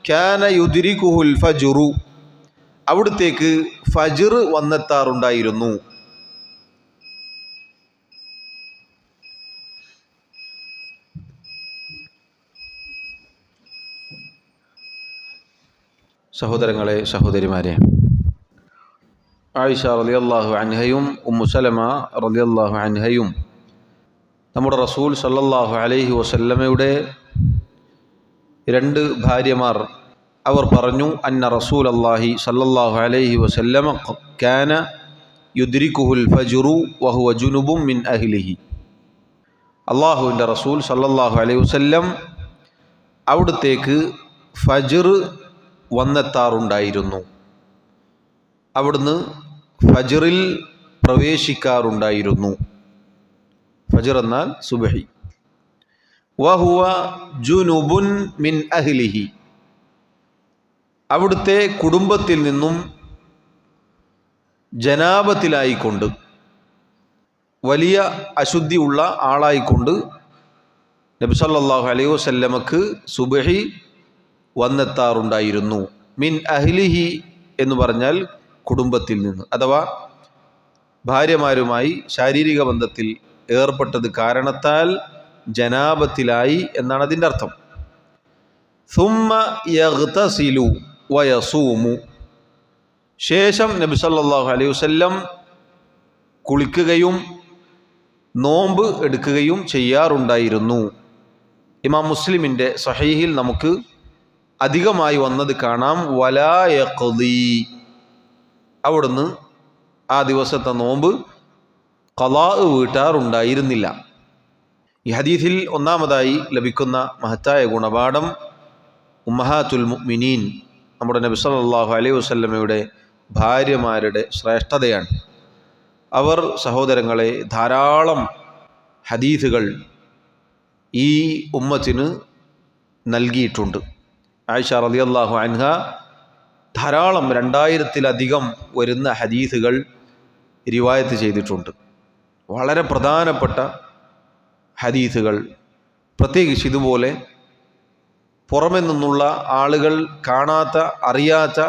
കാന യുദ്രികുഹുൽ ഫജ്റു, അവിടുത്തേക്ക് ഫജ്ർ വന്നെത്താറുണ്ടായിരുന്നു. സഹോദരങ്ങളെ, സഹോദരിമാരെ, ആയിഷ റളിയല്ലാഹു അൻഹയും ഉമ്മു സലമ റളിയല്ലാഹു അൻഹയും നമ്മുടെ റസൂൽ സല്ലല്ലാഹു അലൈഹി വസല്ലമയുടെ 2 ഭാര്യമാർ. അവർ പറഞ്ഞു, അന്ന റസൂലല്ലാഹി സല്ലല്ലാഹു അലൈഹി വസല്ലമ കാന യുദ്രികുഹുൽ ഫജ്റു വഹുവ ജുനുബുൻ മിൻ അഹ്ലിഹി. അള്ളാഹുവിൻ്റെ റസൂൽ സല്ലല്ലാഹു അലൈഹി വസല്ലം അവിടുത്തേക്ക് ഫജ്ർ വന്നെത്താറുണ്ടായിരുന്നു. അവിടുന്ന് ഫജ്റിൽ പ്രവേശിക്കാറുണ്ടായിരുന്നു. ഫജ്ർ എന്നാൽ സുബ്ഹി. വഹുവ ജുനുബുൻ മിൻ അഹ്ലിഹി, അവിടുത്തെ കുടുംബത്തിൽ നിന്നും ജനാബത്തിലായിക്കൊണ്ട്, വലിയ അശുദ്ധി ഉള്ള ആളായിക്കൊണ്ട് നബി സല്ലല്ലാഹു അലൈഹി വസല്ലമക്ക് സുബ്ഹി വന്നെത്താറുണ്ടായിരുന്നു. മിൻ അഹ്ലിഹി എന്ന് പറഞ്ഞാൽ കുടുംബത്തിൽ നിന്ന്, അഥവാ ഭാര്യമാരുമായി ശാരീരിക ബന്ധത്തിൽ ഏർപ്പെട്ടത് കാരണത്താൽ ജനാബത്തിലായി എന്നാണ് അതിൻ്റെ അർത്ഥം. സുമ്മ യഗ്തസിലു വയസൂമു, ശേഷം നബി സല്ലല്ലാഹു അലൈഹി വസല്ലം കുളിക്കുകയും നോമ്പ് എടുക്കുകയും ചെയ്യാറുണ്ടായിരുന്നു. ഇമാം മുസ്ലിമിൻ്റെ സഹീഹിൽ നമുക്ക് അധികമായി വന്നത് കാണാം, വലാ യഖ്ദി, അവിടുന്ന് ആ ദിവസത്തെ നോമ്പ് ഖളാ വീട്ടാറുണ്ടായിരുന്നില്ല. ഈ ഹദീസിൽ ഒന്നാമതായി ലഭിക്കുന്ന മഹത്തായ ഗുണപാഠം ഉമ്മഹാത്തുൽ മുഅ്മിനീൻ, നമ്മുടെ നബി സല്ലല്ലാഹു അലൈഹി വസല്ലമയുടെ ഭാര്യമാരുടെ ശ്രേഷ്ഠതയാണ്. അവർ, സഹോദരങ്ങളെ, ധാരാളം ഹദീസുകൾ ഈ ഉമ്മത്തിന് നൽകിയിട്ടുണ്ട്. ആയിഷ റളിയല്ലാഹു അൻഹ ധാരാളം 2000-ലധികം വരുന്ന ഹദീസുകൾ റിവായത്ത് ചെയ്തിട്ടുണ്ട്. വളരെ പ്രധാനപ്പെട്ട ഹദീസുകൾ, പ്രത്യേകിച്ച് ഇതുപോലെ പുറമെ നിന്നുള്ള ആളുകൾ കാണാത്ത അറിയാത്ത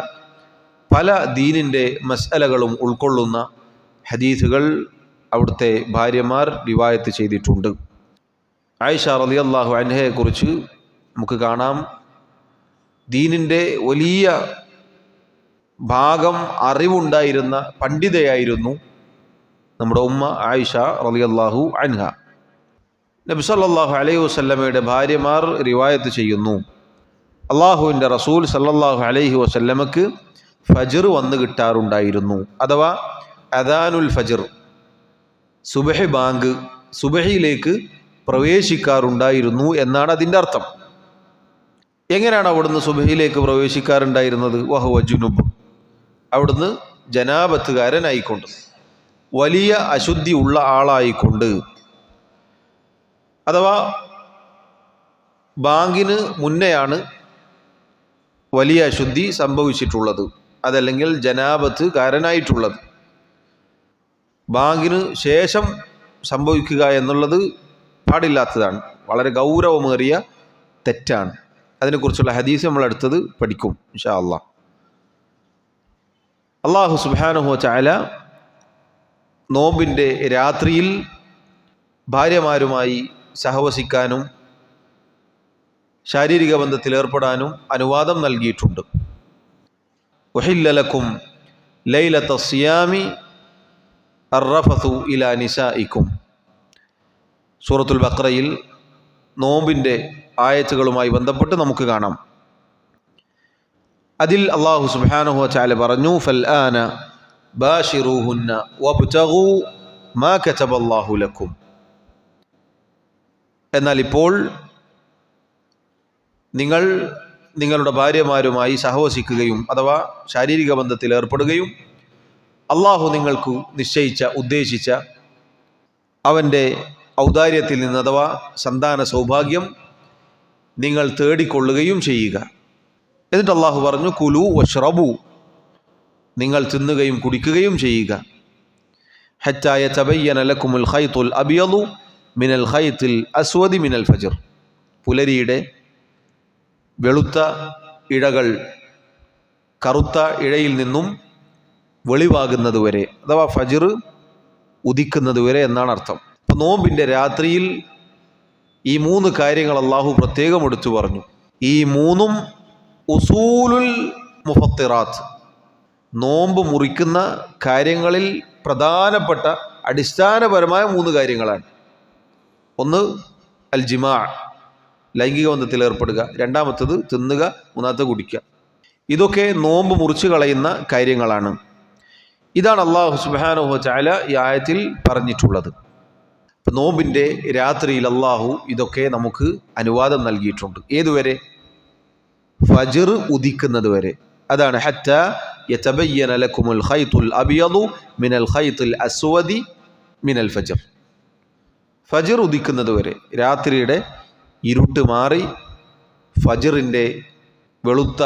പല ദീനിൻ്റെ മസ്അലകളും ഉൾക്കൊള്ളുന്ന ഹദീസുകൾ അവിടുത്തെ ഭാര്യമാർ റിവായത്ത് ചെയ്തിട്ടുണ്ട്. ആയിഷ റളിയല്ലാഹു അൻഹയെക്കുറിച്ച് നമുക്ക് കാണാം, ദീനിൻ്റെ വലിയ ഭാഗം അറിവുണ്ടായിരുന്ന പണ്ഡിതയായിരുന്നു നമ്മുടെ ഉമ്മ ആയിഷ റളിയല്ലാഹു അൻഹ. നബി സല്ലല്ലാഹു അലൈഹി വസല്ലമയുടെ ഭാര്യമാർ റിവായത്ത് ചെയ്യുന്നു, അള്ളാഹുവിൻ്റെ റസൂൽ സല്ലല്ലാഹു അലൈഹി വസല്ലമക്ക് ഫജ്ർ വന്നു കിട്ടാറുണ്ടായിരുന്നു. അഥവാ അദാനുൽ ഫജ്ർ, സുബഹി ബാങ്ക്, സുബഹിയിലേക്ക് പ്രവേശിക്കാറുണ്ടായിരുന്നു എന്നാണ് അതിൻ്റെ അർത്ഥം. എങ്ങനെയാണ് അവിടുന്ന് സുബഹിയിലേക്ക് പ്രവേശിക്കാറുണ്ടായിരുന്നത്? വഹുവ ജുനുബ്, അവിടുന്ന് ജനാബത്തുകാരനായിക്കൊണ്ട്, വലിയ അശുദ്ധി ഉള്ള ആളായിക്കൊണ്ട്. അഥവാ ബാങ്കിന് മുന്നെയാണ് വലിയ അശുദ്ധി സംഭവിച്ചിട്ടുള്ളത്, അതല്ലെങ്കിൽ ജനാബത്ത് കാരനായിട്ടുള്ളത്. ബാങ്കിന് ശേഷം സംഭവിക്കുക എന്നുള്ളത് പാടില്ലാത്തതാണ്, വളരെ ഗൗരവമേറിയ തെറ്റാണ്. അതിനെക്കുറിച്ചുള്ള ഹദീസ് നമ്മൾ അടുത്തത് പഠിക്കും ഇൻഷാ അല്ലാഹ്. അല്ലാഹു സുബ്ഹാനഹു വ തആല നോമ്പിൻ്റെ രാത്രിയിൽ ഭാര്യമാരുമായി സഹവസിക്കാനും ശാരീരിക ബന്ധത്തിൽ ഏർപ്പെടാനും അനുവാദം നൽകിയിട്ടുണ്ട്. ഉഹില്ല ലക്കും ലൈലത സിയാമി അർറഫസു ഇലാ നിസാഇക്കും. സൂറത്തുൽ ബഖറയിൽ നോമ്പിൻ്റെ ആയത്തുകളുമായി ബന്ധപ്പെട്ട് നമുക്ക് കാണാം. അതിൽ അല്ലാഹു സുബ്ഹാനഹു വ തആല പറഞ്ഞു, ഫൽആന ബാശിറൂഹുന്ന വബ്തഗൂ മാ കതബല്ലാഹു ലക്കും. എന്നാൽ ഇപ്പോൾ നിങ്ങൾ നിങ്ങളുടെ ഭാര്യമാരുമായി സഹവസിക്കുകയും അഥവാ ശാരീരിക ബന്ധത്തിൽ ഏർപ്പെടുകയും അള്ളാഹു നിങ്ങൾക്ക് നിശ്ചയിച്ച ഉദ്ദേശിച്ച അവൻ്റെ ഔദാര്യത്തിൽ നിന്ന് അഥവാ സന്താന സൗഭാഗ്യം നിങ്ങൾ തേടിക്കൊള്ളുകയും ചെയ്യുക. എന്നിട്ട് അള്ളാഹു പറഞ്ഞു, കുലു വഷ്റബു, നിങ്ങൾ തിന്നുകയും കുടിക്കുകയും ചെയ്യുക. ഹത്താ യതബയ്യന ലക്കുമുൽ ഖൈത്തുൽ അബ്യദു മിനൽ ഖൈത്തിൽ അസ്വദി മിനൽ ഫജ്ർ. പുലരിയുടെ വെളുത്ത ഇഴകൾ കറുത്ത ഇഴയിൽ നിന്നും വെളിവാകുന്നതുവരെ, അഥവാ ഫജ്ർ ഉദിക്കുന്നതുവരെ എന്നാണ് അർത്ഥം. അപ്പം നോമ്പിൻ്റെ രാത്രിയിൽ ഈ 3 കാര്യങ്ങൾ അള്ളാഹു പ്രത്യേകം എടുത്തു പറഞ്ഞു. ഈ 3ഉം ഉസൂലുൽ മുഫത്തിറാത്ത്, നോമ്പ് മുറിക്കുന്ന കാര്യങ്ങളിൽ പ്രധാനപ്പെട്ട അടിസ്ഥാനപരമായ 3 കാര്യങ്ങളാണ്. ഒന്ന് അൽ ജിമാ, ലൈംഗിക ബന്ധത്തിൽ ഏർപ്പെടുക. രണ്ടാമത്തത് തിന്നുക. മൂന്നാമത്തെ കുടിക്കുക. ഇതൊക്കെ നോമ്പ് മുറിച്ച് കളയുന്ന കാര്യങ്ങളാണ്. ഇതാണ് അല്ലാഹു സുബ്ഹാനഹു വ തആല ഈ ആയത്തിൽ പറഞ്ഞിട്ടുള്ളത്. അപ്പം നോമ്പിൻ്റെ രാത്രിയിൽ അല്ലാഹു ഇതൊക്കെ നമുക്ക് അനുവാദം നൽകിയിട്ടുണ്ട്. ഏതുവരെ? ഫജ്ർ ഉദിക്കുന്നത് വരെ. അതാണ് ഹത്താ യതബയ്യന ലക്കുമുൽ ഖൈത്തുൽ അബ്യദു മിനൽ ഖൈത്തിൽ അസ്വദി മിനൽ ഫജ്ർ. ഫജ്ർ ഉദിക്കുന്നത് വരെ, രാത്രിയുടെ ഇരുട്ട് മാറി ഫജ്റിൻ്റെ വെളുത്ത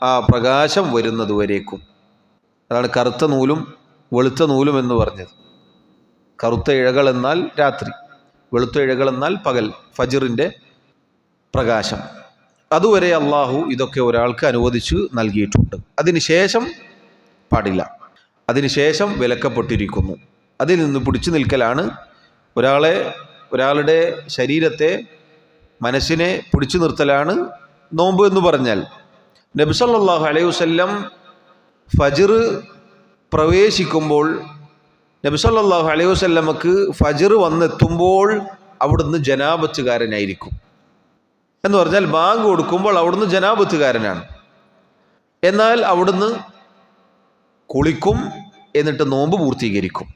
ആ പ്രകാശം വരുന്നത് വരേക്കും. അതാണ് കറുത്ത നൂലും വെളുത്ത നൂലും എന്ന് പറഞ്ഞത്. കറുത്ത ഇഴകൾ എന്നാൽ രാത്രി, വെളുത്ത ഇഴകൾ എന്നാൽ പകൽ, ഫജ്റിൻ്റെ പ്രകാശം. അതുവരെ അള്ളാഹു ഇതൊക്കെ ഒരാൾക്ക് അനുവദിച്ച് നൽകിയിട്ടുണ്ട്. അതിനുശേഷം പാടില്ല, അതിനുശേഷം വിലക്കപ്പെട്ടിരിക്കുന്നു. അതിൽ നിന്ന് പിടിച്ചു നിൽക്കലാണ് ഒരാളുടെ ശരീരത്തെ, മനസ്സിനെ പിടിച്ചു നിർത്തലാണ് നോമ്പ് എന്ന് പറഞ്ഞാൽ. നബി സല്ലല്ലാഹു അലൈഹി വസല്ലം ഫജ്ർ പ്രവേശിക്കുമ്പോൾ, നബി സല്ലല്ലാഹു അലൈഹി വസല്ലമക്ക് ഫജ്ർ വന്നെത്തുമ്പോൾ അവിടുന്ന് ജനാബത്തുകാരനായിരിക്കും. എന്ന് പറഞ്ഞാൽ ബാങ്ക് കൊടുക്കുമ്പോൾ അവിടുന്ന് ജനാബത്തുകാരനാണ്. എന്നാൽ അവിടുന്ന് കുളിക്കും, എന്നിട്ട് നോമ്പ് പൂർത്തീകരിക്കും.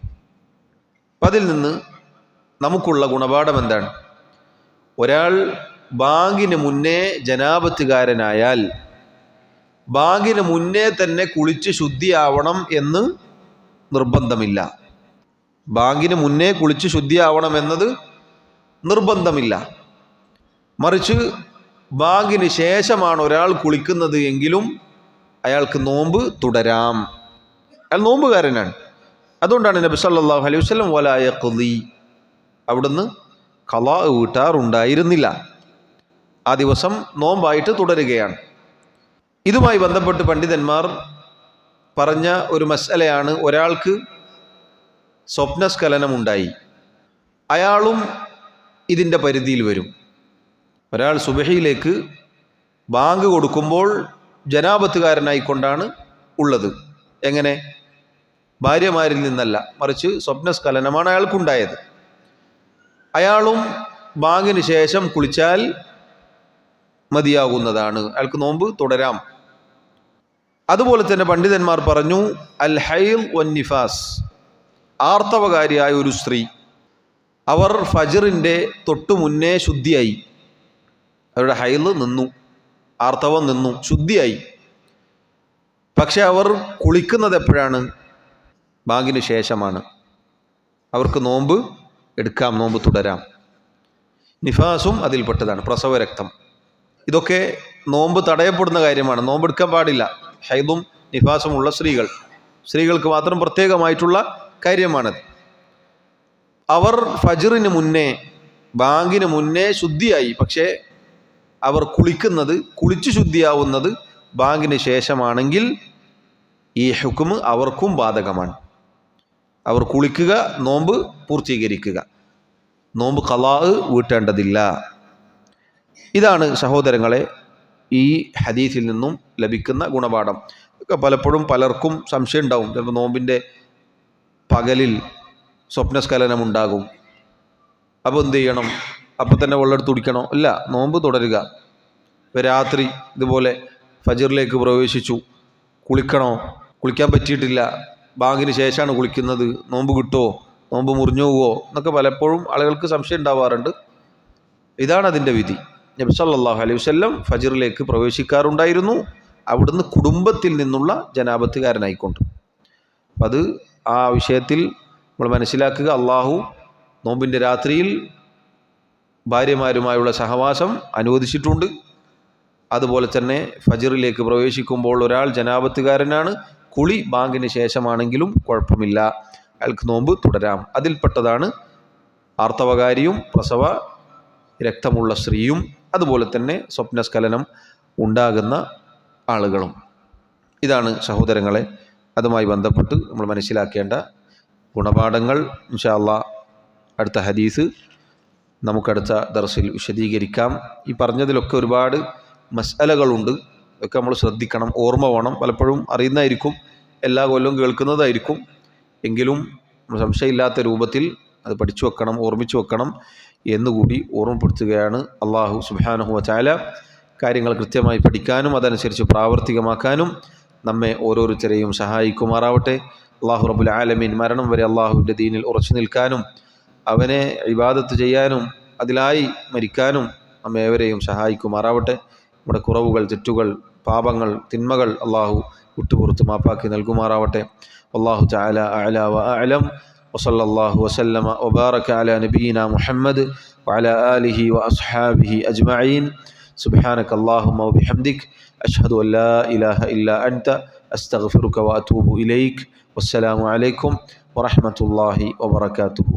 അതിൽ നിന്ന് നമുക്കുള്ള ഗുണപാഠം എന്താണ്? ഒരാൾ ബാങ്കിന് മുന്നേ ജനാബത്തുകാരനായാൽ ബാങ്കിന് മുന്നേ തന്നെ കുളിച്ച് ശുദ്ധിയാവണം എന്ന് നിർബന്ധമില്ല. ബാങ്കിന് മുന്നേ കുളിച്ച് ശുദ്ധിയാവണം എന്നത് നിർബന്ധമില്ല. മറിച്ച് ബാങ്കിന് ശേഷമാണ് ഒരാൾ കുളിക്കുന്നത് എങ്കിലും അയാൾക്ക് നോമ്പ് തുടരാം. അയാൾ നോമ്പുകാരനാണ്. അതുകൊണ്ടാണ് നബി സല്ലല്ലാഹു അലൈഹി വസല്ലം വലാ യഖ്ളി, അവിടുന്ന് ഖളാ വീട്ടാറുണ്ടായിരുന്നില്ല. ആ ദിവസം നോമ്പായിട്ട് തുടരുകയാണ്. ഇതുമായി ബന്ധപ്പെട്ട് പണ്ഡിതന്മാർ പറഞ്ഞ ഒരു മസ്അലയാണ്, ഒരാൾക്ക് സ്വപ്നസ്ഖലനമുണ്ടായി, അയാളും ഇതിൻ്റെ പരിധിയിൽ വരും. ഒരാൾ സുബഹിയിലേക്ക് ബാങ്ക് കൊടുക്കുമ്പോൾ ജനാപത്തുകാരനായിക്കൊണ്ടാണ് ഉള്ളത്. എങ്ങനെ? ഭാര്യമാരിൽ നിന്നല്ല, മറിച്ച് സ്വപ്നസ്ഖലനമാണ് അയാൾക്കുണ്ടായത്. അയാളും ബാങ്കിന് ശേഷം കുളിച്ചാൽ മതിയാകുന്നതാണ്, അയാൾക്ക് നോമ്പ് തുടരാം. അതുപോലെ തന്നെ പണ്ഡിതന്മാർ പറഞ്ഞു, അൽ ഹൈൽ വൻ നിഫാസ്, ആർത്തവകാരിയായ ഒരു സ്ത്രീ, അവർ ഫജ്റിൻ്റെ തൊട്ടു മുന്നേ ശുദ്ധിയായി, അവരുടെ ഹൈല് നിന്നു, ആർത്തവം നിന്നു, ശുദ്ധിയായി. പക്ഷെ അവർ കുളിക്കുന്നത് എപ്പോഴാണ്? ബാങ്കിന് ശേഷമാണ്. അവർക്ക് നോമ്പ് എടുക്കാം, നോമ്പ് തുടരാം. നിഫാസും അതിൽപ്പെട്ടതാണ്, പ്രസവരക്തം. ഇതൊക്കെ നോമ്പ് തടയപ്പെടുന്ന കാര്യമാണ്, നോമ്പ് എടുക്കാൻ പാടില്ല. ഹൈദും നിഫാസുമുള്ള സ്ത്രീകൾക്ക് മാത്രം പ്രത്യേകമായിട്ടുള്ള കാര്യമാണത്. അവർ ഫജ്റിന് മുന്നേ, ബാങ്കിന് മുന്നേ ശുദ്ധിയായി, പക്ഷേ അവർ കുളിച്ച് ശുദ്ധിയാവുന്നത് ബാങ്കിന് ശേഷമാണെങ്കിൽ ഈ ഹുക്മ് അവർക്കും ബാധകമാണ്. അവർ കുളിക്കുക, നോമ്പ് പൂർത്തീകരിക്കുക, നോമ്പ് ഖളാ വീട്ടേണ്ടതില്ല. ഇതാണ് സഹോദരങ്ങളെ ഈ ഹദീസിൽ നിന്നും ലഭിക്കുന്ന ഗുണപാഠം. ഒക്കെ പലപ്പോഴും പലർക്കും സംശയം ഉണ്ടാവും. ചിലപ്പോൾ നോമ്പിൻ്റെ പകലിൽ സ്വപ്നസ്ഖലനമുണ്ടാകും, അപ്പോൾ എന്ത് ചെയ്യണം? അപ്പോൾ തന്നെ വെള്ളമെടുത്ത് കുടിക്കണോ? ഇല്ല, നോമ്പ് തുടരുക. ഇപ്പോൾ രാത്രി ഇതുപോലെ ഫജ്റിലേക്ക് പ്രവേശിച്ചു, കുളിക്കണോ? കുളിക്കാൻ പറ്റിയിട്ടില്ല, ബാങ്കിന് ശേഷമാണ് കുളിക്കുന്നത്, നോമ്പ് കിട്ടുമോ? നോമ്പ് മുറിഞ്ഞു പോവോ? എന്നൊക്കെ പലപ്പോഴും ആളുകൾക്ക് സംശയം ഉണ്ടാവാറുണ്ട്. ഇതാണ് അതിൻ്റെ വിധി. നബി സല്ലല്ലാഹു അലൈഹി വസല്ലം ഫജ്റിലേക്ക് പ്രവേശിക്കാറുണ്ടായിരുന്നു, അവിടുന്ന് കുടുംബത്തിൽ നിന്നുള്ള ജനാപത്തുകാരനായിക്കൊണ്ട്. അപ്പം അത് ആ വിഷയത്തിൽ നമ്മൾ മനസ്സിലാക്കുക, അള്ളാഹു നോമ്പിൻ്റെ രാത്രിയിൽ ഭാര്യമാരുമായുള്ള സഹവാസം അനുവദിച്ചിട്ടുണ്ട്. അതുപോലെ തന്നെ ഫജ്റിലേക്ക് പ്രവേശിക്കുമ്പോൾ ഒരാൾ ജനാപത്തുകാരനാണ്, കുളി ബാങ്കിന് ശേഷമാണെങ്കിലും കുഴപ്പമില്ല, അയാൾക്ക് നോമ്പ് തുടരാം. അതിൽപ്പെട്ടതാണ് ആർത്തവകാരിയും പ്രസവ രക്തമുള്ള സ്ത്രീയും അതുപോലെ തന്നെ സ്വപ്നസ്ഖലനം ഉണ്ടാകുന്ന ആളുകളും. ഇതാണ് സഹോദരങ്ങളെ അതുമായി ബന്ധപ്പെട്ട് നമ്മൾ മനസ്സിലാക്കേണ്ട ഗുണപാഠങ്ങൾ. ഇൻഷാ അല്ലാഹ് അടുത്ത ഹദീസ് നമുക്കടുത്ത ദർസിൽ വിശദീകരിക്കാം. ഈ പറഞ്ഞതിലൊക്കെ ഒരുപാട് മസ്അലകളുണ്ട്, ഇതൊക്കെ നമ്മൾ ശ്രദ്ധിക്കണം, ഓർമ്മ വേണം. പലപ്പോഴും അറിയുന്നതായിരിക്കും, എല്ലാ കൊല്ലവും കേൾക്കുന്നതായിരിക്കും, എങ്കിലും സംശയമില്ലാത്ത രൂപത്തിൽ അത് പഠിച്ചു വെക്കണം, ഓർമ്മിച്ചു വെക്കണം എന്നുകൂടി ഓർമ്മപ്പെടുത്തുകയാണ്. അള്ളാഹു സുബ്ഹാനഹു വ തആല കാര്യങ്ങൾ കൃത്യമായി പഠിക്കാനും അതനുസരിച്ച് പ്രാവർത്തികമാക്കാനും നമ്മെ ഓരോരുത്തരെയും സഹായിക്കുമാറാവട്ടെ. അള്ളാഹു റബ്ബുൽ ആലമീൻ മരണം വരെ അള്ളാഹുവിൻ്റെ ദീനിൽ ഉറച്ചു നിൽക്കാനും അവനെ ഇബാദത്ത് ചെയ്യാനും അതിലായി മരിക്കാനും നമ്മെ ഏവരെയും സഹായിക്കുമാറാവട്ടെ. നമ്മുടെ കുറവുകൾ, തെറ്റുകൾ, പാപങ്ങൾ, തിന്മകൾ അള്ളാഹു വിട്ടുപുറത്ത് മാപ്പാക്കി നൽകുമാറാവട്ടെ. അല്ലാഹു തആല അഅ്ലാ വ അഅ്ലം. വസല്ലല്ലാഹു വസല്ലമ വബാറക അലാ നബിയിനാ മുഹമ്മദ് വഅലാ ആലിഹി വഅസ്ഹാബിഹി അജ്മഈൻ. സുബ്ഹാനക അല്ലാഹുമ്മ വബിഹംദിക അഷ്ഹദു അൻ ലാ ഇലാഹ ഇല്ലാ അൻത അസ്തഗ്ഫിറുക വഅതൂബു ഇലൈക്. വസ്സലാമു അലൈക്കും വറഹ്മത്തുള്ളാഹി വബറകാതുഹു.